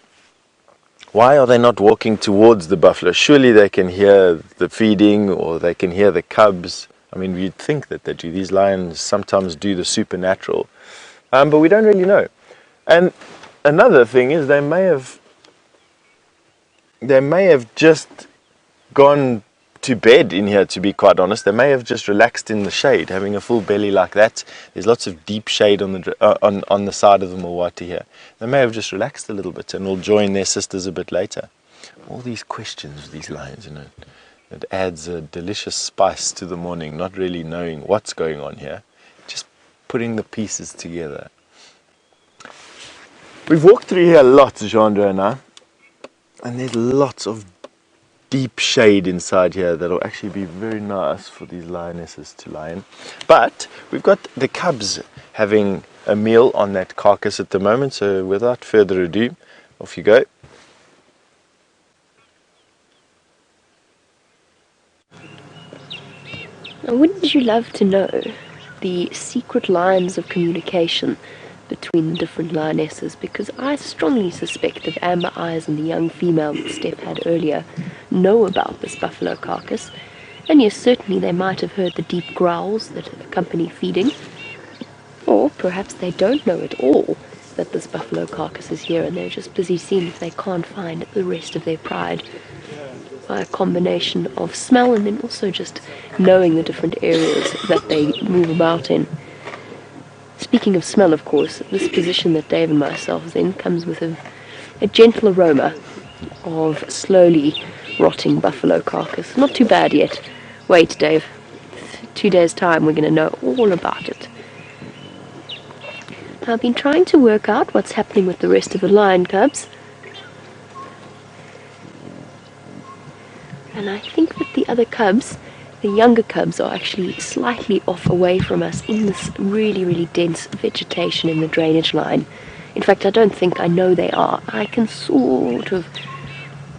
why are they not walking towards the buffalo? Surely they can hear the feeding, or they can hear the cubs. I mean, you'd think that they do. These lions sometimes do the supernatural. But we don't really know. And another thing is they may have just gone to bed in here, to be quite honest. They may have just relaxed in the shade, having a full belly like that. There's lots of deep shade on the side of the Mawati here. They may have just relaxed a little bit and will join their sisters a bit later. All these questions, these lions, you know, it adds a delicious spice to the morning, not really knowing what's going on here, just putting the pieces together. We've walked through here a lot, Jeandre and I, and there's lots of deep shade inside here that'll actually be very nice for these lionesses to lie in. But we've got the cubs having a meal on that carcass at the moment, so without further ado, off you go. Now, wouldn't you love to know the secret lines of communication between the different lionesses? Because I strongly suspect that Amber Eyes and the young female that Steph had earlier know about this buffalo carcass, and yes, certainly they might have heard the deep growls that accompany feeding, or perhaps they don't know at all that this buffalo carcass is here, and they're just busy seeing if they can't find the rest of their pride by a combination of smell and then also just knowing the different areas that they move about in. Speaking of smell, of course, this position that Dave and myself is in comes with a gentle aroma of slowly rotting buffalo carcass. Not too bad yet. Wait, Dave. 2 days' time we're going to know all about it. I've been trying to work out what's happening with the rest of the lion cubs. And I think that the other cubs, the younger cubs, are actually slightly off away from us in this really, really dense vegetation in the drainage line. In fact, I don't think I know they are. I can sort of,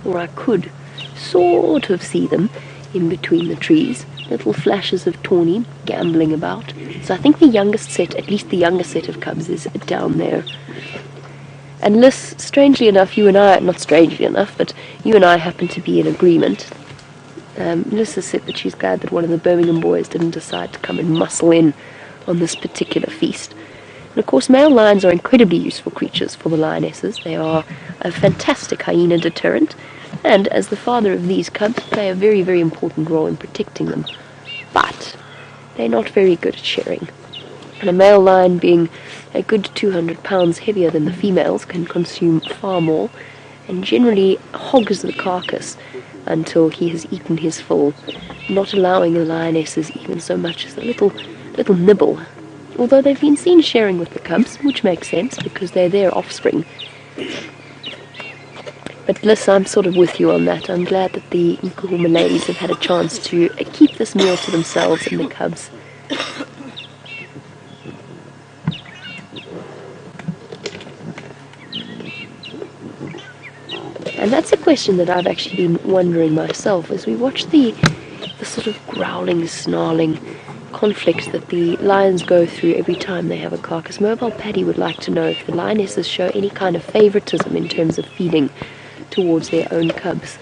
or I could sort of see them in between the trees. Little flashes of tawny gambling about. So I think the youngest set, at least the youngest set of cubs, is down there. And Liz, strangely enough, you and I, not strangely enough, but you and I happen to be in agreement. Liz has said that she's glad that one of the Birmingham boys didn't decide to come and muscle in on this particular feast. And of course, male lions are incredibly useful creatures for the lionesses. They are a fantastic hyena deterrent, and as the father of these cubs, play a very, very important role in protecting them. But they're not very good at sharing. And a male lion, being a good 200 pounds heavier than the females, can consume far more, and generally hogs the carcass until he has eaten his fill, not allowing the lionesses even so much as a little nibble. Although they've been seen sharing with the cubs, which makes sense because they're their offspring. But Bliss, I'm sort of with you on that. I'm glad that the Nkuhuma ladies have had a chance to keep this meal to themselves and the cubs. And that's a question that I've actually been wondering myself as we watch the sort of growling, snarling conflict that the lions go through every time they have a carcass. Mobile Paddy would like to know if the lionesses show any kind of favoritism in terms of feeding towards their own cubs.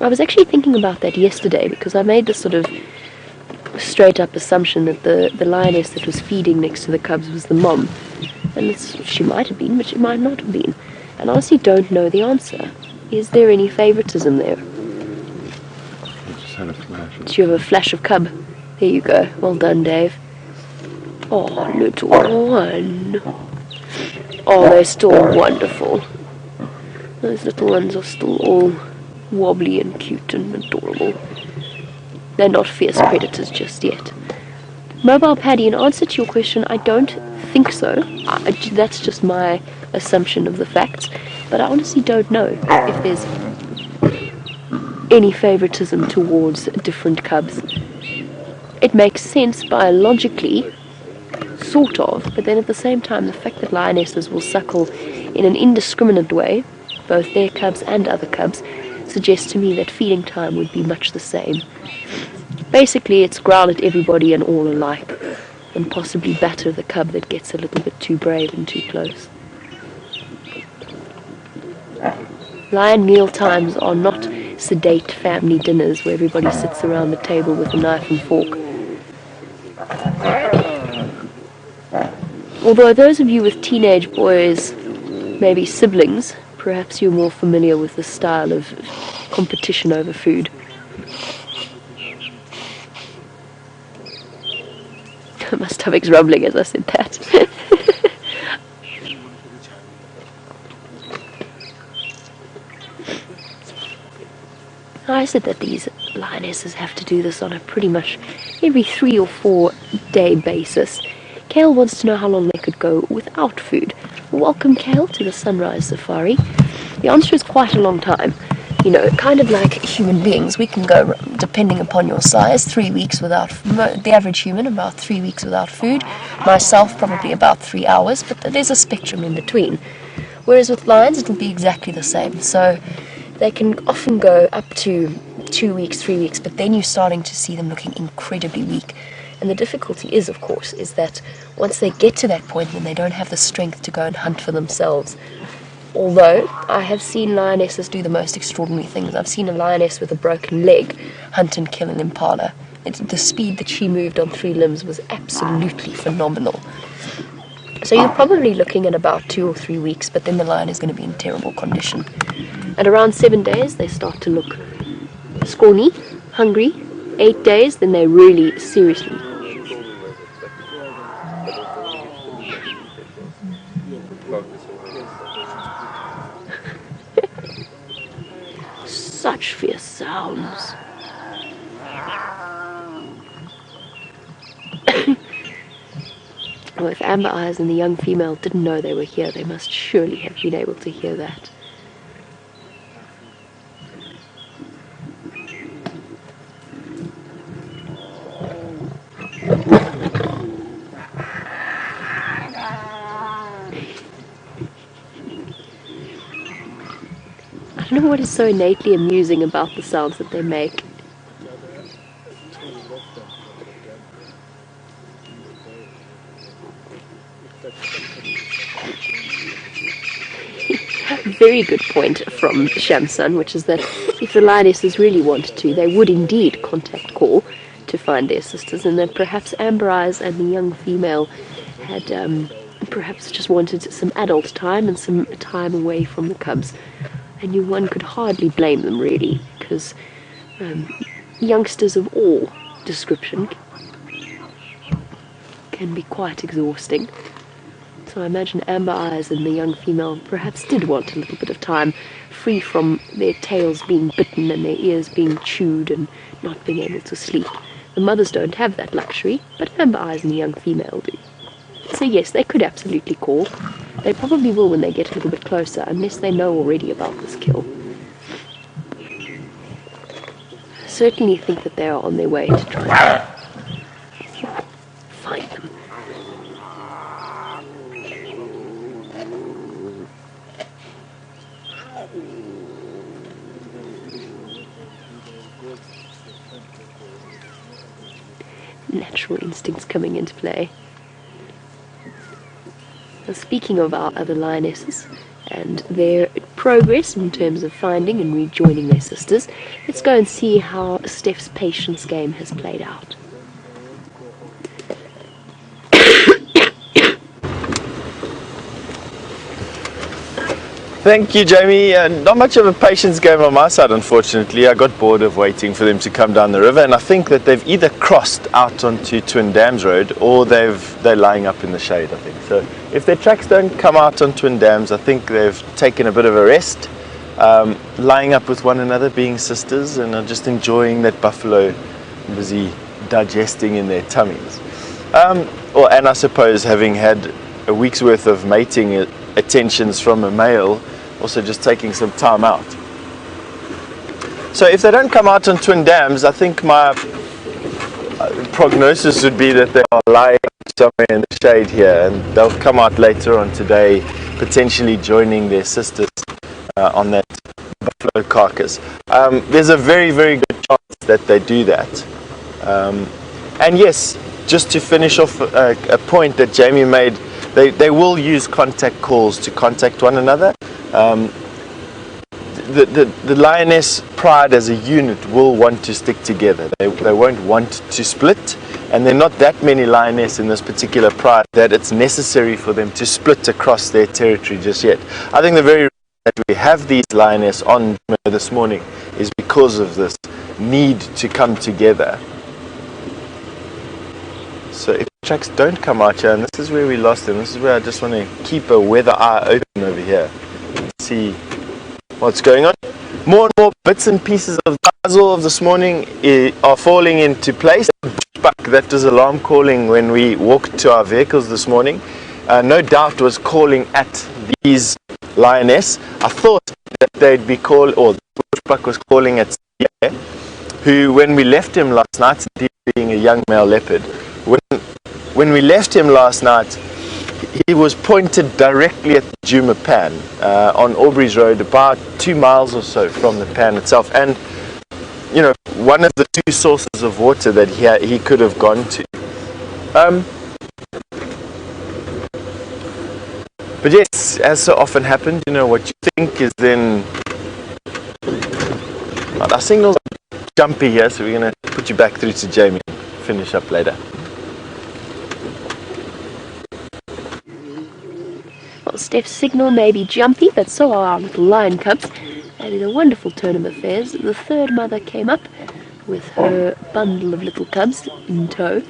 I was actually thinking about that yesterday because I made this sort of straight up assumption that the lioness that was feeding next to the cubs was the mom. And she might have been, but she might not have been. And I honestly don't know the answer. Is there any favoritism there? I just had a flash. Did you have a flash of cub? There you go. Well done, Dave. Oh, little one. Oh, they're still wonderful. Those little ones are still all wobbly and cute and adorable. They're not fierce predators just yet. Mobile Paddy, in answer to your question, I don't think so. That's just my assumption of the facts. But I honestly don't know if there's any favoritism towards different cubs. It makes sense biologically, sort of, but then at the same time, the fact that lionesses will suckle in an indiscriminate way, both their cubs and other cubs, suggests to me that feeding time would be much the same. Basically, it's growl at everybody and all alike, and possibly batter the cub that gets a little bit too brave and too close. Lion meal times are not sedate family dinners where everybody sits around the table with a knife and fork. Although those of you with teenage boys, maybe siblings, perhaps you're more familiar with the style of competition over food. My stomach's rumbling as I said that. I said that these lionesses have to do this on a pretty much every 3 or 4 day basis. Kale wants to know how long they could go without food. Welcome, Kale, to the Sunrise Safari. The answer is quite a long time. You know, kind of like human beings. We can go, depending upon your size, 3 weeks without, the average human, about 3 weeks without food. Myself, probably about 3 hours, but there's a spectrum in between. Whereas with lions, it'll be exactly the same. So they can often go up to 2 weeks, 3 weeks, but then you're starting to see them looking incredibly weak. And the difficulty is, of course, is that once they get to that point, then they don't have the strength to go and hunt for themselves. Although, I have seen lionesses do the most extraordinary things. I've seen a lioness with a broken leg hunt and kill an impala. The speed that she moved on 3 limbs was absolutely phenomenal. So you're probably looking at about 2 or 3 weeks, but then the lion is going to be in terrible condition. At around 7 days, they start to look scrawny, hungry. 8 days, then they really seriously. Such fierce sounds. Well, if Amber Eyes and the young female didn't know they were here, they must surely have been able to hear that. I don't know what is so innately amusing about the sounds that they make. Very good point from Shamsun, which is that if the lionesses really wanted to, they would indeed contact call to find their sisters, and that perhaps Amber Eyes and the young female had perhaps just wanted some adult time and some time away from the cubs. And one could hardly blame them, really, because youngsters of all description can be quite exhausting. So I imagine Amber Eyes and the young female perhaps did want a little bit of time free from their tails being bitten and their ears being chewed and not being able to sleep. The mothers don't have that luxury, but Amber Eyes and the young female do. So yes, they could absolutely call. They probably will when they get a little bit closer, unless they know already about this kill. I certainly think that they are on their way to try and find them. Natural instincts coming into play. Now, speaking of our other lionesses and their progress in terms of finding and rejoining their sisters, let's go and see how Steph's patience game has played out. Thank you, Jamie. Not much of a patience game on my side, unfortunately. I got bored of waiting for them to come down the river, and I think that they've either crossed out onto Twin Dams Road or they're lying up in the shade, I think. So if their tracks don't come out on Twin Dams, I think they've taken a bit of a rest, lying up with one another, being sisters, and are just enjoying that buffalo busy digesting in their tummies. And I suppose having had a week's worth of mating attentions from a male, also just taking some time out. So if they don't come out on Twin Dams, I think my prognosis would be that they are lying somewhere in the shade here, and they'll come out later on today, potentially joining their sisters on that buffalo carcass. There's a very, very good chance that they do that. And yes, just to finish off a point that Jamie made, they will use contact calls to contact one another. The lioness pride as a unit will want to stick together. They won't want to split, and there are not that many lioness in this particular pride that it's necessary for them to split across their territory just yet. I think the very reason that we have these lioness on this morning is because of this need to come together. So if tracks don't come out here, and this is where we lost them, this is where I just want to keep a weather eye open over here, see what's going on. More and more bits and pieces of the puzzle of this morning are falling into place. That was alarm calling when we walked to our vehicles this morning. No doubt was calling at these lioness. I thought that they'd be called, or the bushbuck was calling at Sept, who, when we left him last night, being a young male leopard, when we left him last night, he was pointed directly at the Djuma pan on Aubrey's Road, about 2 miles or so from the pan itself, and you know, one of the two sources of water that he could have gone to. But yes, as so often happened, you know, what you think is then. Well, our signal's jumpy here, so we're going to put you back through to Jamie and finish up later. Well, Steph's signal may be jumpy, but so are our little lion cubs. And in a wonderful turn of affairs, the third mother came up with her bundle of little cubs in tow.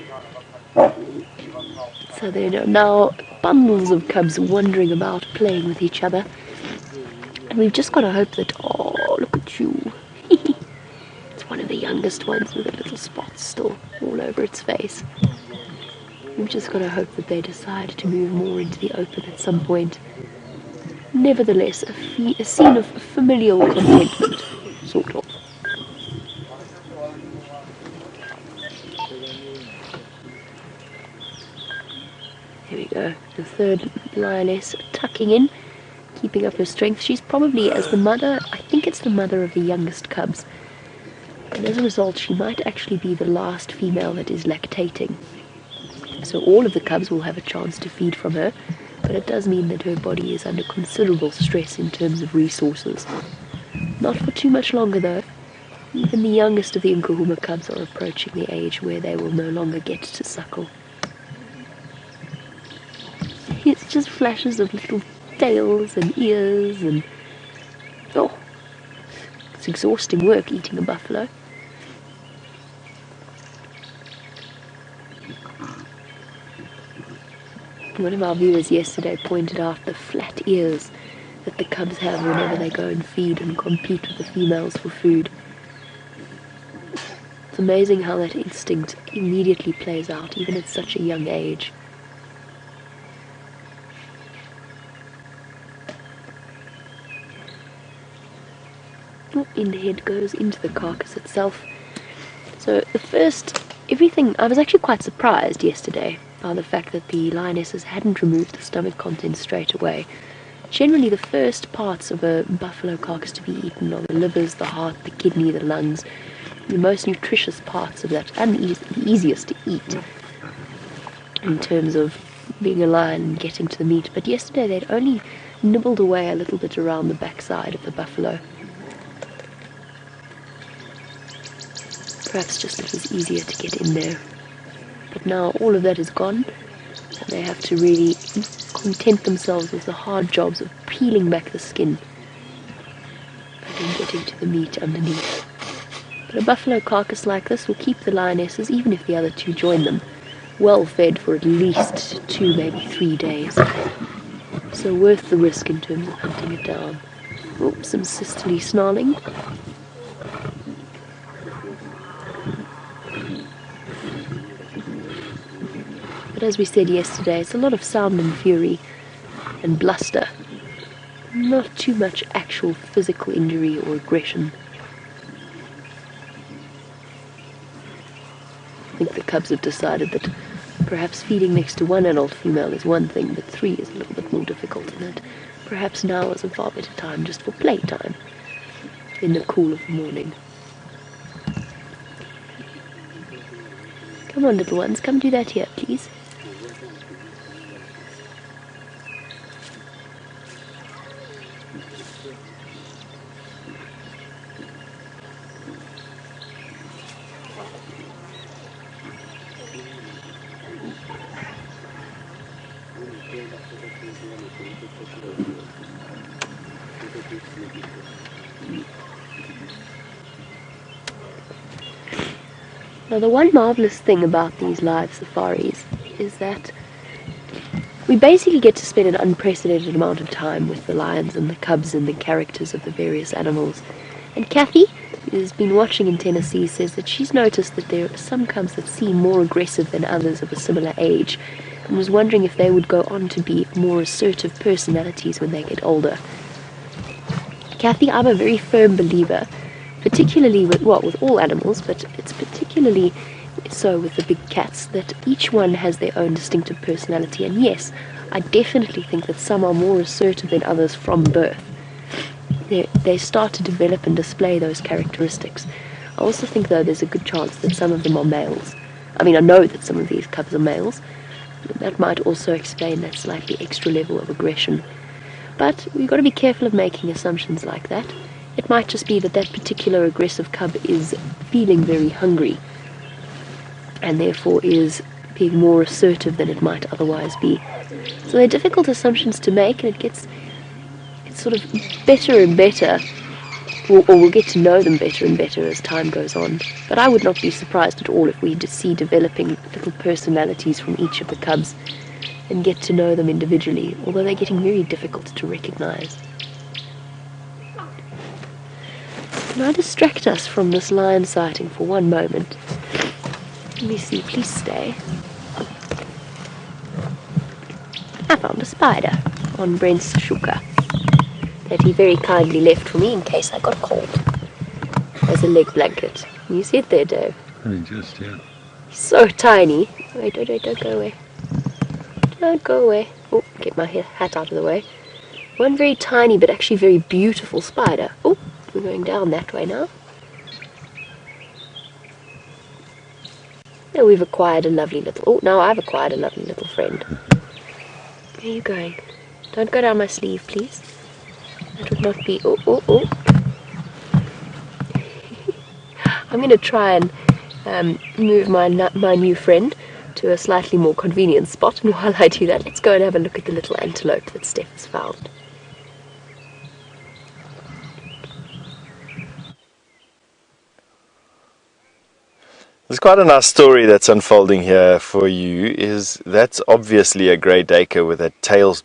So there are now bundles of cubs wandering about, playing with each other. And we've just got to hope that, oh, look at you. It's one of the youngest ones with the little spots still all over its face. We've just got to hope that they decide to move more into the open at some point. Nevertheless, a scene of familial contentment, sort of. Here we go, the third lioness tucking in, keeping up her strength. She's probably, as the mother, I think it's the mother of the youngest cubs. And as a result, she might actually be the last female that is lactating. So all of the cubs will have a chance to feed from her, but it does mean that her body is under considerable stress in terms of resources. Not for too much longer though. Even the youngest of the Nkuhuma cubs are approaching the age where they will no longer get to suckle. It's just flashes of little tails and ears and... oh, exhausting work eating a buffalo. One of our viewers yesterday pointed out the flat ears that the cubs have whenever they go and feed and compete with the females for food. It's amazing how that instinct immediately plays out, even at such a young age. Oh, in the head goes into the carcass itself. So everything, I was actually quite surprised yesterday by the fact that the lionesses hadn't removed the stomach contents straight away. Generally, the first parts of a buffalo carcass to be eaten are the livers, the heart, the kidney, the lungs, the most nutritious parts of that, and the easiest to eat in terms of being a lion and getting to the meat. But yesterday they'd only nibbled away a little bit around the backside of the buffalo. Perhaps just it was easier to get in there. But now all of that is gone, and they have to really content themselves with the hard jobs of peeling back the skin and then getting to the meat underneath. But a buffalo carcass like this will keep the lionesses, even if the other two join them, well fed for at least 2, maybe 3 days. So worth the risk in terms of hunting it down. Oops, some sisterly snarling. But as we said yesterday, it's a lot of sound and fury and bluster. Not too much actual physical injury or aggression. I think the cubs have decided that perhaps feeding next to one adult female is one thing, but 3 is a little bit more difficult, and that perhaps now is a far better time just for playtime in the cool of the morning. Come on, little ones, come do that here, please. Now, the one marvelous thing about these live safaris is that we basically get to spend an unprecedented amount of time with the lions and the cubs and the characters of the various animals. And Kathy, who has been watching in Tennessee, says that she's noticed that there are some cubs that seem more aggressive than others of a similar age, and was wondering if they would go on to be more assertive personalities when they get older. Kathy, I'm a very firm believer, particularly with all animals, but it's particularly so with the big cats, that each one has their own distinctive personality. And yes, I definitely think that some are more assertive than others from birth. They start to develop and display those characteristics. I also think, though, there's a good chance that some of them are males. I mean, I know that some of these cubs are males. That might also explain that slightly extra level of aggression. But we've got to be careful of making assumptions like that. It might just be that that particular aggressive cub is feeling very hungry, and therefore is being more assertive than it might otherwise be. So they're difficult assumptions to make, and it's sort of better and better, or we'll get to know them better and better as time goes on. But I would not be surprised at all if we see developing little personalities from each of the cubs and get to know them individually, although they're getting very difficult to recognize. Can I distract us from this lion sighting for one moment? Let me see, please stay. I found a spider on Brent's shuka that he very kindly left for me in case I got cold. As a leg blanket. You see it there, Dave? Just, yeah. He's so tiny. Wait, don't go away. Don't go away. Oh, get my hat out of the way. One very tiny but actually very beautiful spider. Oh, we're going down that way now. Now we've acquired a lovely little... Oh, now I've acquired a lovely little friend. Where are you going? Don't go down my sleeve, please. That would not be... Oh. I'm going to try and move my new friend to a slightly more convenient spot, and while I do that, let's go and have a look at the little antelope that Steph has found. There's quite a nice story that's unfolding here for you. That's obviously a grey Duiker with a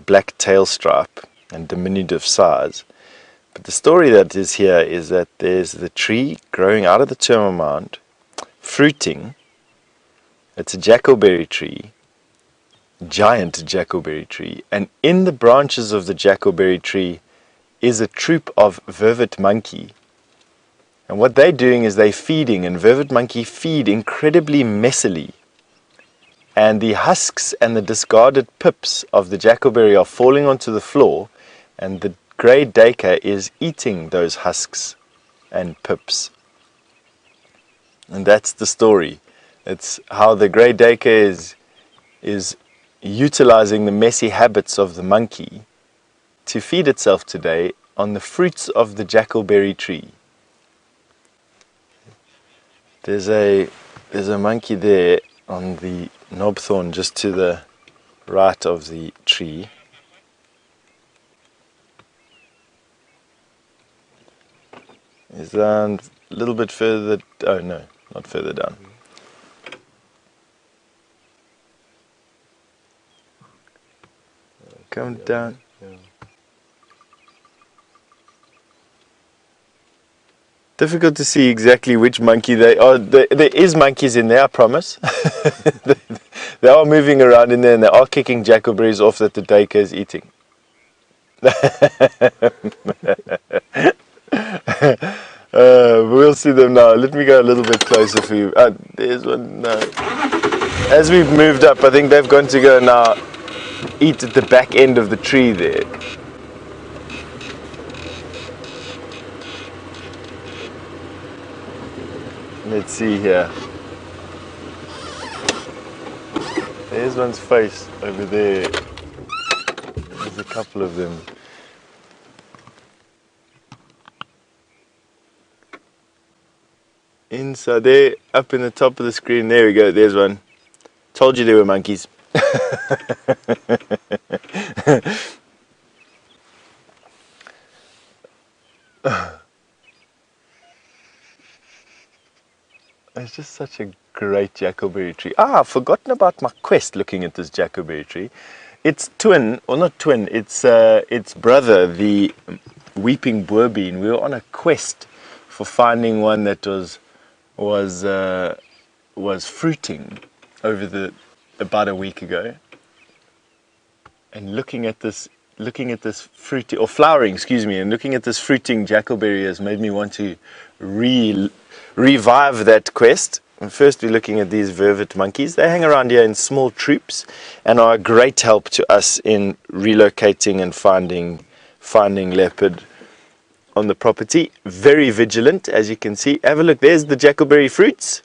black tail stripe and diminutive size. But the story that is here is that there's the tree growing out of the Djuma mound, fruiting. It's a jackalberry tree, giant jackalberry tree, and in the branches of the jackalberry tree is a troop of vervet monkey. And what they're doing is they're feeding, and vervet monkey feed incredibly messily. And the husks and the discarded pips of the jackalberry are falling onto the floor, and the grey Duiker is eating those husks and pips. And that's the story. It's how the grey Duiker is utilizing the messy habits of the monkey to feed itself today on the fruits of the jackalberry tree. There's a monkey there on the knobthorn just to the right of the tree. Is down a little bit further. Oh no, not further down. Come down. Difficult to see exactly which monkey they are. There is monkeys in there, I promise. They are moving around in there, and they are kicking jackalberries off that the Duiker is eating. We'll see them now. Let me go a little bit closer for you. There's one. No. As we've moved up, I think they've gone to go now eat at the back end of the tree there. Let's see here. There's one's face over there. There's a couple of them. Inside there, up in the top of the screen. There we go, there's one. Told you there were monkeys. It's just such a great jackalberry tree. I've forgotten about my quest looking at this jackalberry tree. Its twin, or not twin, its brother, the weeping boerbean. We were on a quest for finding one that was fruiting about a week ago. And looking at this fruiting, or flowering, excuse me, and looking at this fruiting jackalberry has made me want to revive that quest. And first we're looking at these vervet monkeys. They hang around here in small troops and are a great help to us in relocating and finding leopard on the property. Very vigilant, as you can see. Have a look, there's the jackalberry fruits,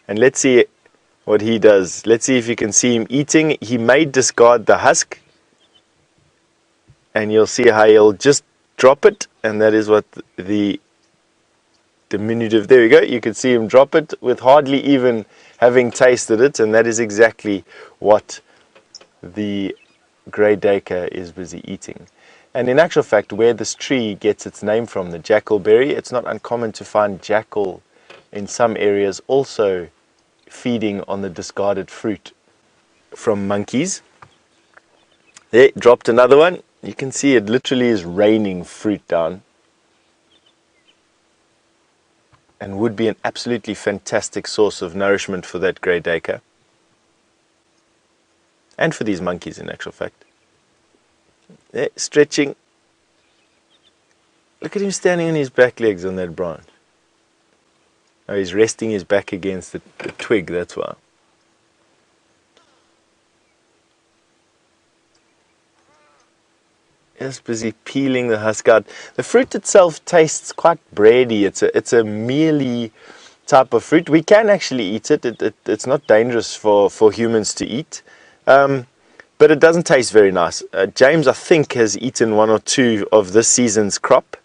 and let's see what he does. Let's see if you can see him eating. He may discard the husk, and you'll see how he'll just drop it, and that is what the diminutive, there we go, you can see him drop it with hardly even having tasted it, and that is exactly what the grey Duiker is busy eating. And in actual fact, where this tree gets its name from, the jackalberry, it's not uncommon to find jackal in some areas also feeding on the discarded fruit from monkeys. There, dropped another one. You can see it literally is raining fruit down, and would be an absolutely fantastic source of nourishment for that grey Duiker, and for these monkeys in actual fact. There, stretching. Look at him standing on his back legs on that branch. Oh, he's resting his back against the twig, that's why. Just busy peeling the husk out. The fruit itself tastes quite bready. It's a mealy type of fruit. We can actually eat it. It's not dangerous for humans to eat, but it doesn't taste very nice. James, I think, has eaten one or two of this season's crop,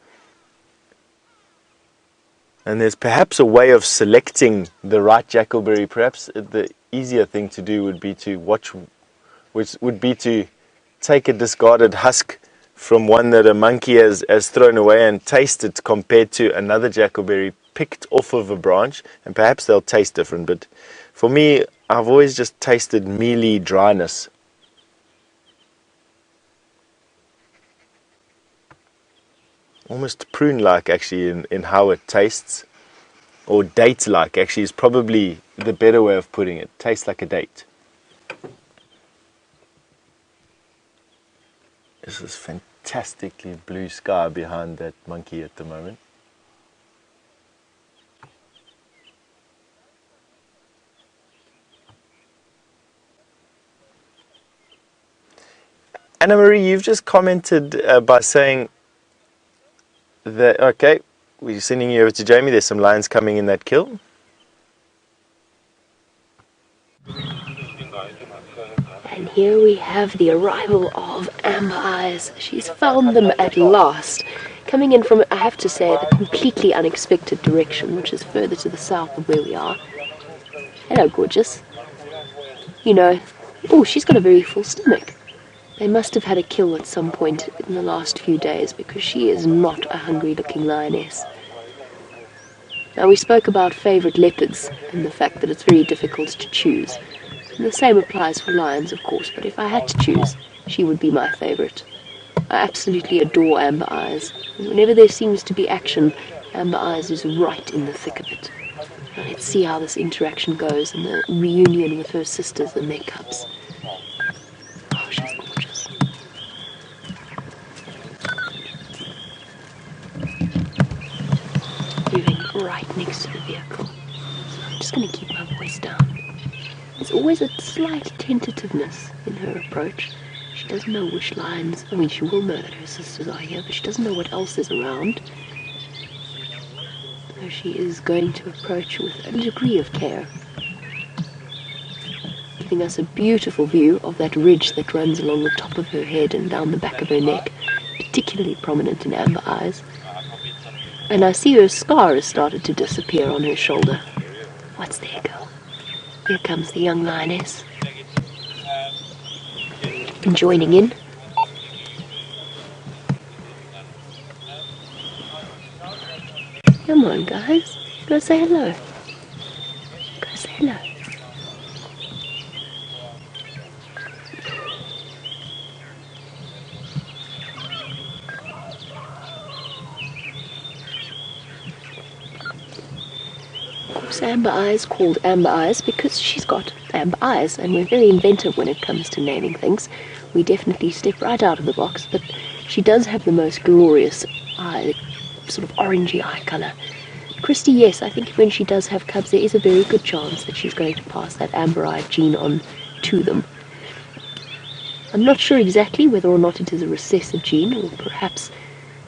and there's perhaps a way of selecting the right jackalberry. Perhaps the easier thing to do would be to take a discarded husk from one that a monkey has thrown away and tasted compared to another jackalberry picked off of a branch, and perhaps they'll taste different, but for me, I've always just tasted mealy dryness. Almost prune-like actually in how it tastes, or date-like actually is probably the better way of putting it. Tastes like a date. This is fantastically blue sky behind that monkey at the moment. Anna Marie, you've just commented by saying that, okay, we're sending you over to Jamie. There's some lions coming in that kill. And here we have the arrival of Amber Eyes. She's found them at last. Coming in from, I have to say, the completely unexpected direction, which is further to the south of where we are. Hello, gorgeous. You know, oh, she's got a very full stomach. They must have had a kill at some point in the last few days, because she is not a hungry-looking lioness. Now, we spoke about favourite leopards and the fact that it's very difficult to choose. And the same applies for lions, of course, but if I had to choose, she would be my favourite. I absolutely adore Amber Eyes. And whenever there seems to be action, Amber Eyes is right in the thick of it. Now, let's see how this interaction goes and the reunion with her sisters and their cubs. Oh, she's gorgeous. Moving right next to the vehicle. So I'm just going to keep my voice down. There's always a slight tentativeness in her approach. She doesn't know which lions, I mean, she will know that her sisters are here, but she doesn't know what else is around. So she is going to approach with a degree of care, giving us a beautiful view of that ridge that runs along the top of her head and down the back of her neck, particularly prominent in Amber Eyes. And I see her scar has started to disappear on her shoulder. What's there, girl? Here comes the young lioness. And joining in. Come on, guys. Go say hello. Go say hello. Amber Eyes called Amber Eyes because she's got amber eyes, and we're very inventive when it comes to naming things. We definitely step right out of the box, but she does have the most glorious eye, sort of orangey eye colour. Christy, yes, I think when she does have cubs, there is a very good chance that she's going to pass that amber-eyed gene on to them. I'm not sure exactly whether or not it is a recessive gene, or perhaps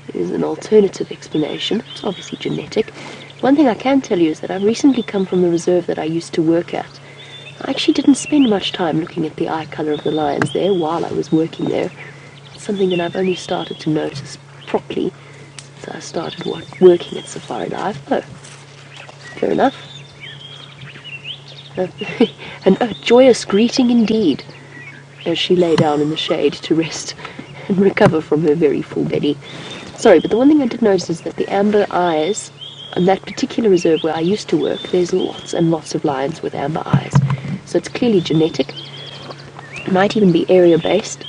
there is an alternative explanation. It's obviously genetic. One thing I can tell you is that I've recently come from the reserve that I used to work at. I actually didn't spend much time looking at the eye colour of the lions there while I was working there. It's something that I've only started to notice properly since I started working at Safari Life. Oh, fair enough. A joyous greeting indeed, as she lay down in the shade to rest and recover from her very full belly. Sorry, but the one thing I did notice is that the amber eyes, on that particular reserve where I used to work, there's lots and lots of lions with amber eyes. So it's clearly genetic. It might even be area-based.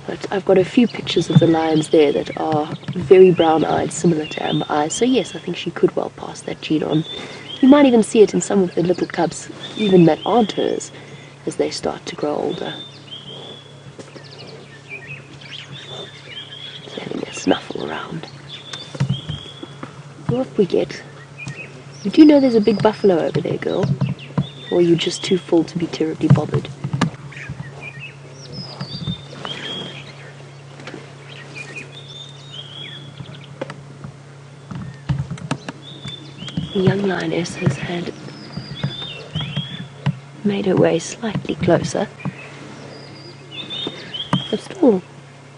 But I've got a few pictures of the lions there that are very brown-eyed, similar to amber eyes. So yes, I think she could well pass that gene on. You might even see it in some of the little cubs, even that aren't hers, as they start to grow older. Just having a snuffle around. What we get? You do know there's a big buffalo over there, girl? Or are you just too full to be terribly bothered? The young lioness has made her way slightly closer. But still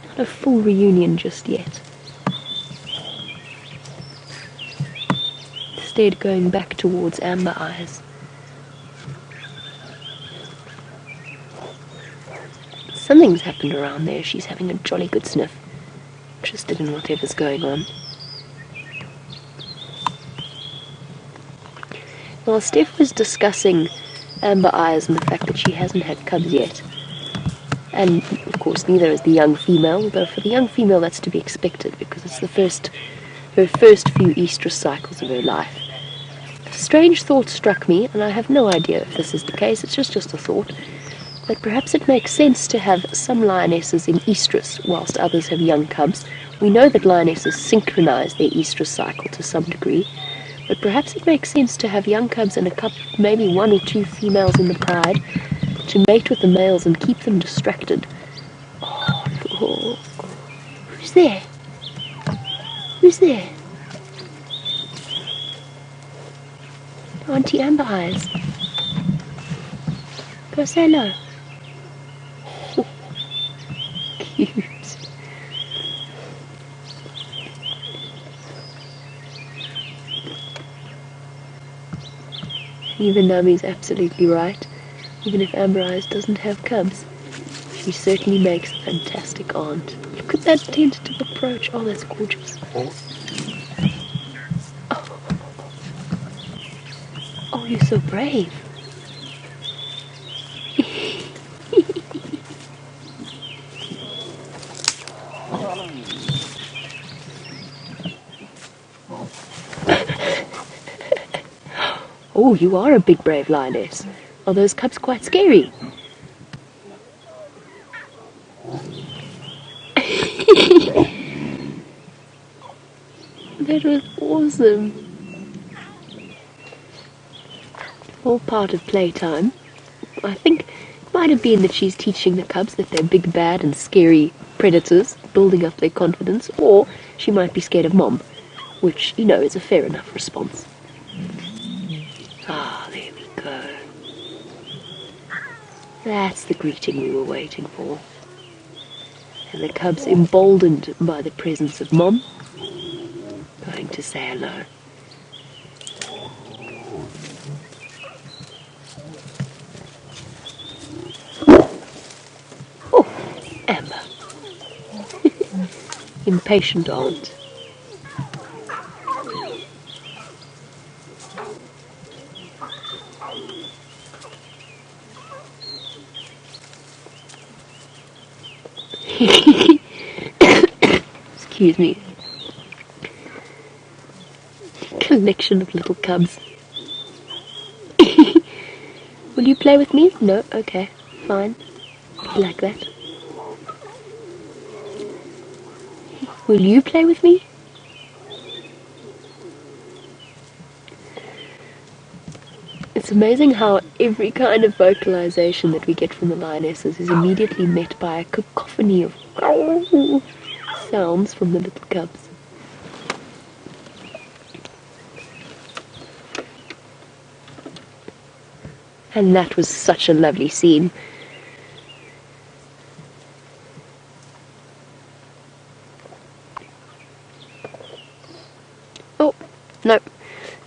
not a full reunion just yet. Instead going back towards Amber Eyes. Something's happened around there. She's having a jolly good sniff. interested in whatever's going on. While Steph was discussing Amber Eyes and the fact that she hasn't had cubs yet, and of course neither is the young female, though for the young female that's to be expected because it's her first few estrus cycles of her life. A strange thought struck me, and I have no idea if this is the case, it's just a thought, that perhaps it makes sense to have some lionesses in estrus whilst others have young cubs. We know that lionesses synchronize their estrus cycle to some degree, but perhaps it makes sense to have young cubs and a couple, maybe 1 or 2 females in the pride, to mate with the males and keep them distracted. Oh, who's there? Who's there? Auntie Amber Eyes. Go say hello. Cute. Even Nami's absolutely right. Even if Amber Eyes doesn't have cubs, she certainly makes a fantastic aunt. Look at that tentative approach. Oh, that's gorgeous. Oh, you're so brave. Oh, you are a big brave lioness. Are those cubs quite scary? That was awesome. All part of playtime. I think it might have been that she's teaching the cubs that they're big, bad and scary predators, building up their confidence, or she might be scared of Mom, which, you know, is a fair enough response. Ah, there we go. That's the greeting we were waiting for. And the cubs, emboldened by the presence of Mom, going to say hello. Oh, Amber. Impatient aunt. Excuse me. Collection of little cubs. Will you play with me? No? Okay. Fine. Be like that. Will you play with me? It's amazing how every kind of vocalization that we get from the lionesses is immediately met by a cacophony of sounds from the little cubs. And that was such a lovely scene. Oh, no.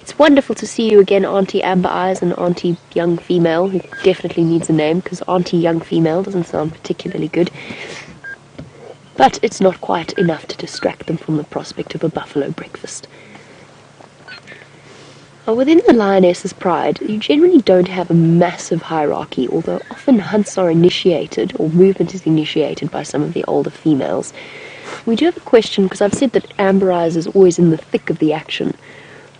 It's wonderful to see you again, Auntie Amber Eyes and Auntie Young Female, who definitely needs a name, because Auntie Young Female doesn't sound particularly good. But it's not quite enough to distract them from the prospect of a buffalo breakfast. Within the lioness's pride, you generally don't have a massive hierarchy, although often hunts are initiated, or movement is initiated by some of the older females. We do have a question, because I've said that Amber Eyes is always in the thick of the action,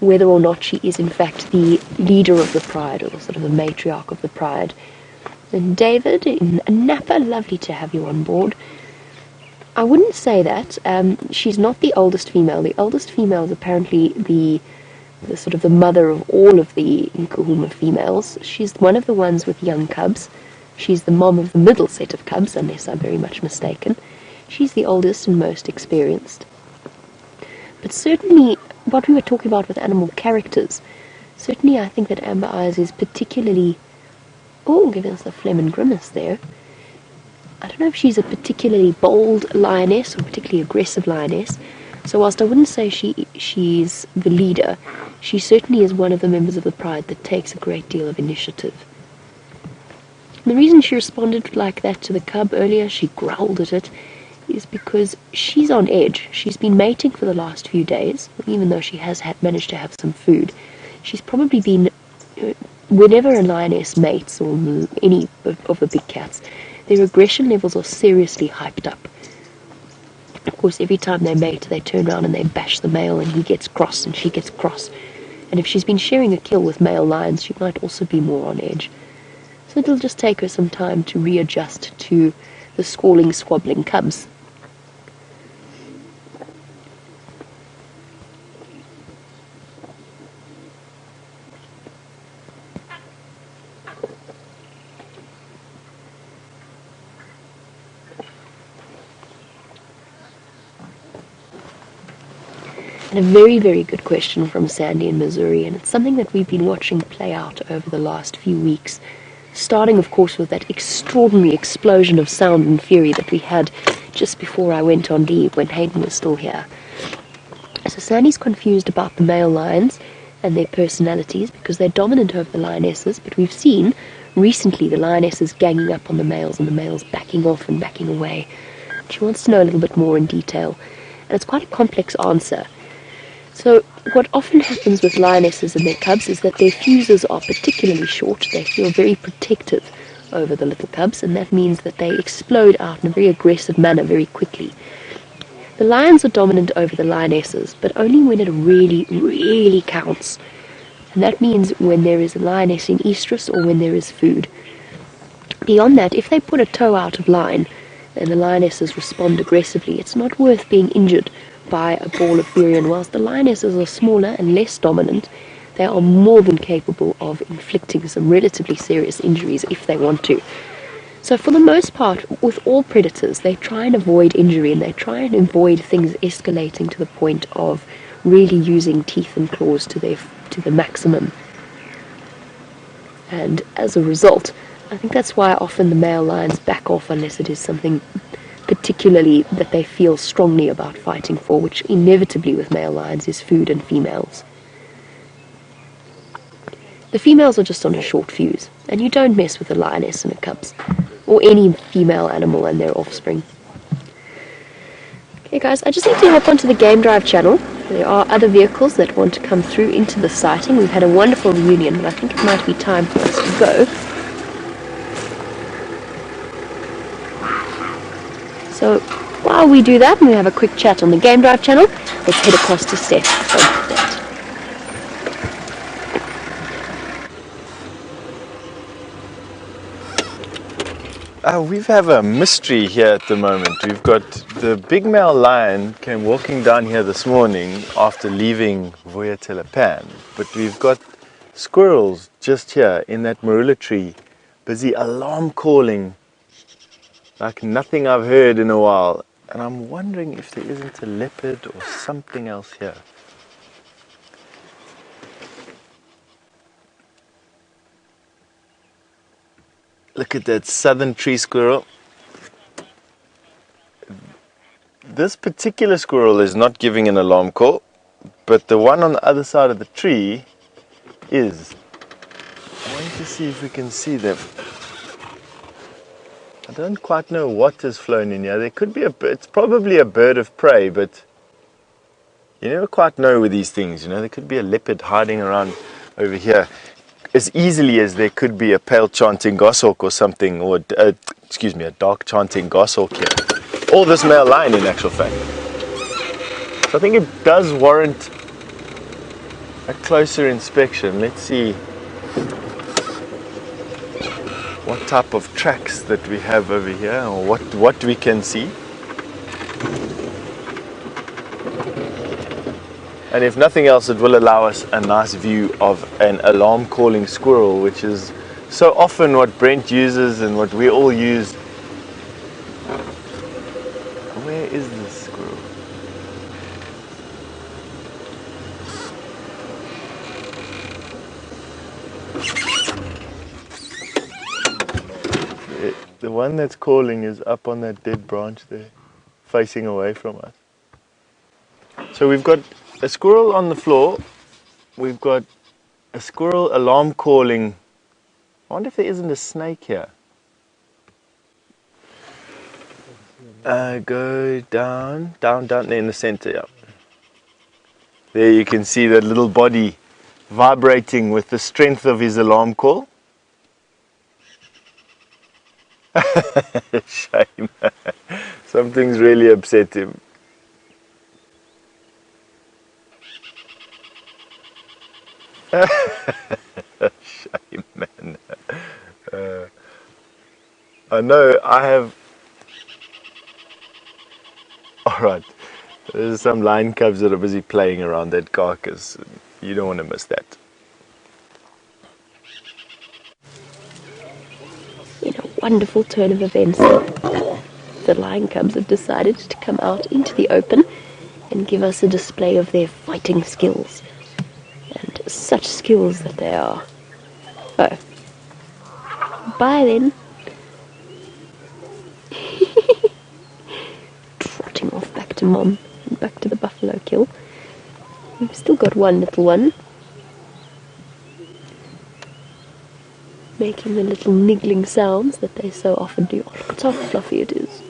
whether or not she is in fact the leader of the pride, or sort of the matriarch of the pride. And David, in Napa, lovely to have you on board. I wouldn't say that. She's not the oldest female. The oldest female is apparently the sort of the mother of all of the Nkuhuma females. She's one of the ones with young cubs. She's the mom of the middle set of cubs, unless I'm very much mistaken. She's the oldest and most experienced. But certainly, what we were talking about with animal characters, certainly I think that Amber Eyes is particularly... Oh, giving us a phlegm and grimace there. I don't know if she's a particularly bold lioness or particularly aggressive lioness. So whilst I wouldn't say she's the leader, she certainly is one of the members of the pride that takes a great deal of initiative. And the reason she responded like that to the cub earlier, she growled at it, is because she's on edge. She's been mating for the last few days, even though she has managed to have some food. She's probably been, whenever a lioness mates, or any of the big cats, their aggression levels are seriously hyped up. Of course, every time they mate, they turn around and they bash the male, and he gets cross and she gets cross. And if she's been sharing a kill with male lions, she might also be more on edge. So it'll just take her some time to readjust to the squalling, squabbling cubs. And a very, very good question from Sandy in Missouri, and it's something that we've been watching play out over the last few weeks, starting, of course, with that extraordinary explosion of sound and fury that we had just before I went on leave when Hayden was still here. So Sandy's confused about the male lions and their personalities because they're dominant over the lionesses, but we've seen recently the lionesses ganging up on the males and the males backing off and backing away. She wants to know a little bit more in detail, and it's quite a complex answer. So what often happens with lionesses and their cubs is that their fuses are particularly short. They feel very protective over the little cubs, and that means that they explode out in a very aggressive manner very quickly. The lions are dominant over the lionesses, but only when it really, really counts. And that means when there is a lioness in estrus or when there is food. Beyond that, if they put a toe out of line and the lionesses respond aggressively, it's not worth being injured by a ball of fury, and whilst the lionesses are smaller and less dominant, they are more than capable of inflicting some relatively serious injuries if they want to. So for the most part, with all predators, they try and avoid injury, and they try and avoid things escalating to the point of really using teeth and claws to the maximum. And as a result, I think that's why often the male lions back off unless it is something particularly that they feel strongly about fighting for, which inevitably with male lions is food and females. The females are just on a short fuse, and you don't mess with a lioness and a cubs, or any female animal and their offspring. Okay guys, I just need to hop onto the Game Drive channel. There are other vehicles that want to come through into the sighting. We've had a wonderful reunion, but I think it might be time for us to go. So while we do that and we have a quick chat on the Game Drive channel, let's head across to Sept. We have a mystery here at the moment. We've got the big male lion came walking down here this morning after leaving Voyatelapan, but we've got squirrels just here in that marula tree, busy alarm calling like nothing I've heard in a while, and I'm wondering if there isn't a leopard or something else here. Look at that southern tree squirrel. This particular squirrel is not giving an alarm call, but the one on the other side of the tree is. I want to see if we can see them. I don't quite know what has flown in here. There could be it's probably a bird of prey, but you never quite know with these things, you know. There could be a leopard hiding around over here as easily as there could be a pale chanting goshawk or something, or a dark chanting goshawk here. Or this male lion in actual fact. So I think it does warrant a closer inspection. Let's see what type of tracks that we have over here, or what we can see. And if nothing else, it will allow us a nice view of an alarm calling squirrel, which is so often what Brent uses and what we all use. Where is this squirrel? The one that's calling is up on that dead branch there, facing away from us. So we've got a squirrel on the floor. We've got a squirrel alarm calling. I wonder if there isn't a snake here. Go down, down, down there in the center, yeah. There you can see that little body vibrating with the strength of his alarm call. Shame. Something's really upset him. Shame, man. I know, I have... Alright, there's some lion cubs that are busy playing around that carcass. You don't want to miss that. In a wonderful turn of events, the lion cubs have decided to come out into the open and give us a display of their fighting skills. And such skills that they are. Oh. Bye then. Trotting off back to Mom and back to the buffalo kill. We've still got one little one. Making the little niggling sounds that they so often do. Oh, look at how fluffy it is.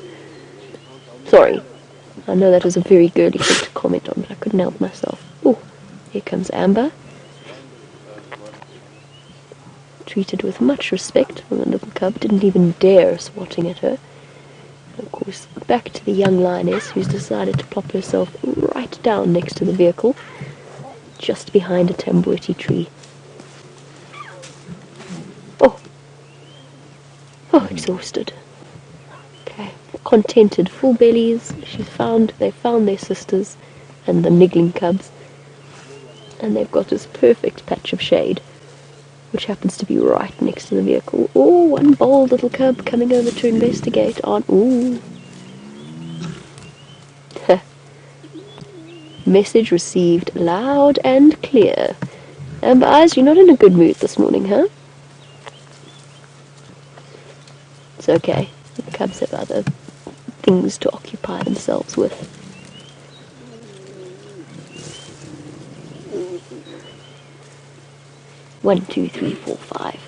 Sorry. I know that was a very girly thing to comment on, but I couldn't help myself. Oh, here comes Amber. Treated with much respect from the little cub. Didn't even dare swatting at her. And of course, back to the young lioness, who's decided to plop herself right down next to the vehicle, just behind a tambuti tree. Oh, exhausted. Okay, contented, full bellies. They found their sisters and the niggling cubs, and they've got this perfect patch of shade, which happens to be right next to the vehicle. Oh, one bold little cub coming over to investigate on. Ooh. Message received loud and clear. Amber Eyes, you're not in a good mood this morning, huh? It's okay. The cubs have other things to occupy themselves with. One, two, three, four, five.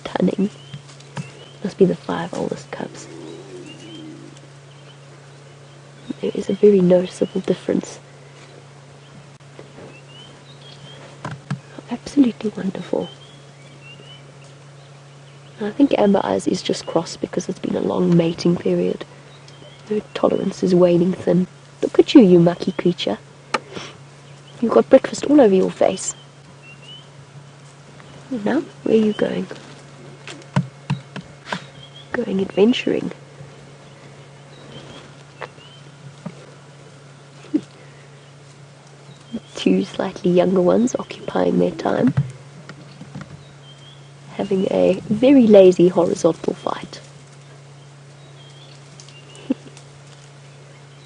Stunning. Must be the 5 oldest cubs. There is a very noticeable difference. Absolutely wonderful. I think Amber Eyes is just cross because it's been a long mating period. Her tolerance is waning thin. Look at you, you mucky creature. You've got breakfast all over your face. Now, where are you going? Going adventuring. Two slightly younger ones occupying their time, having a very lazy horizontal fight.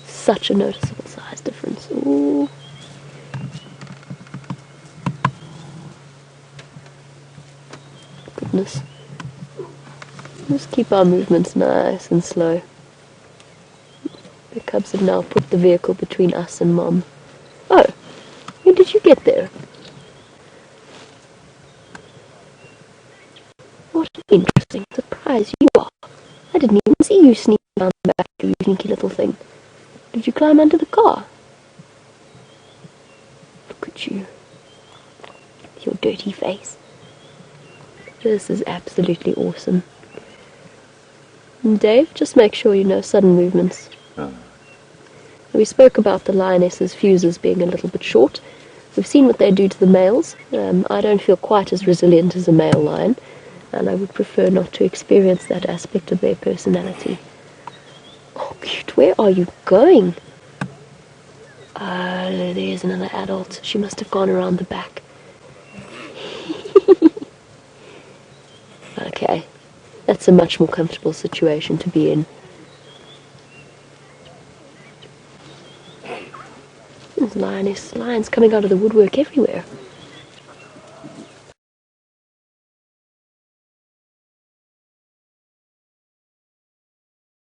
Such a noticeable size difference. Ooh. Goodness. Let's keep our movements nice and slow. The cubs have now put the vehicle between us and Mom. Oh, when did you get there? What an interesting surprise you are. I didn't even see you sneaking around the back, you sneaky little thing. Did you climb under the car? Look at you. Your dirty face. This is absolutely awesome. And Dave, just make sure you know sudden movements. We spoke about the lionesses' fuses being a little bit short. We've seen what they do to the males. I don't feel quite as resilient as a male lion, and I would prefer not to experience that aspect of their personality. Oh, cute. Where are you going? There's another adult. She must have gone around the back. Okay. That's a much more comfortable situation to be in. There's lions coming out of the woodwork everywhere.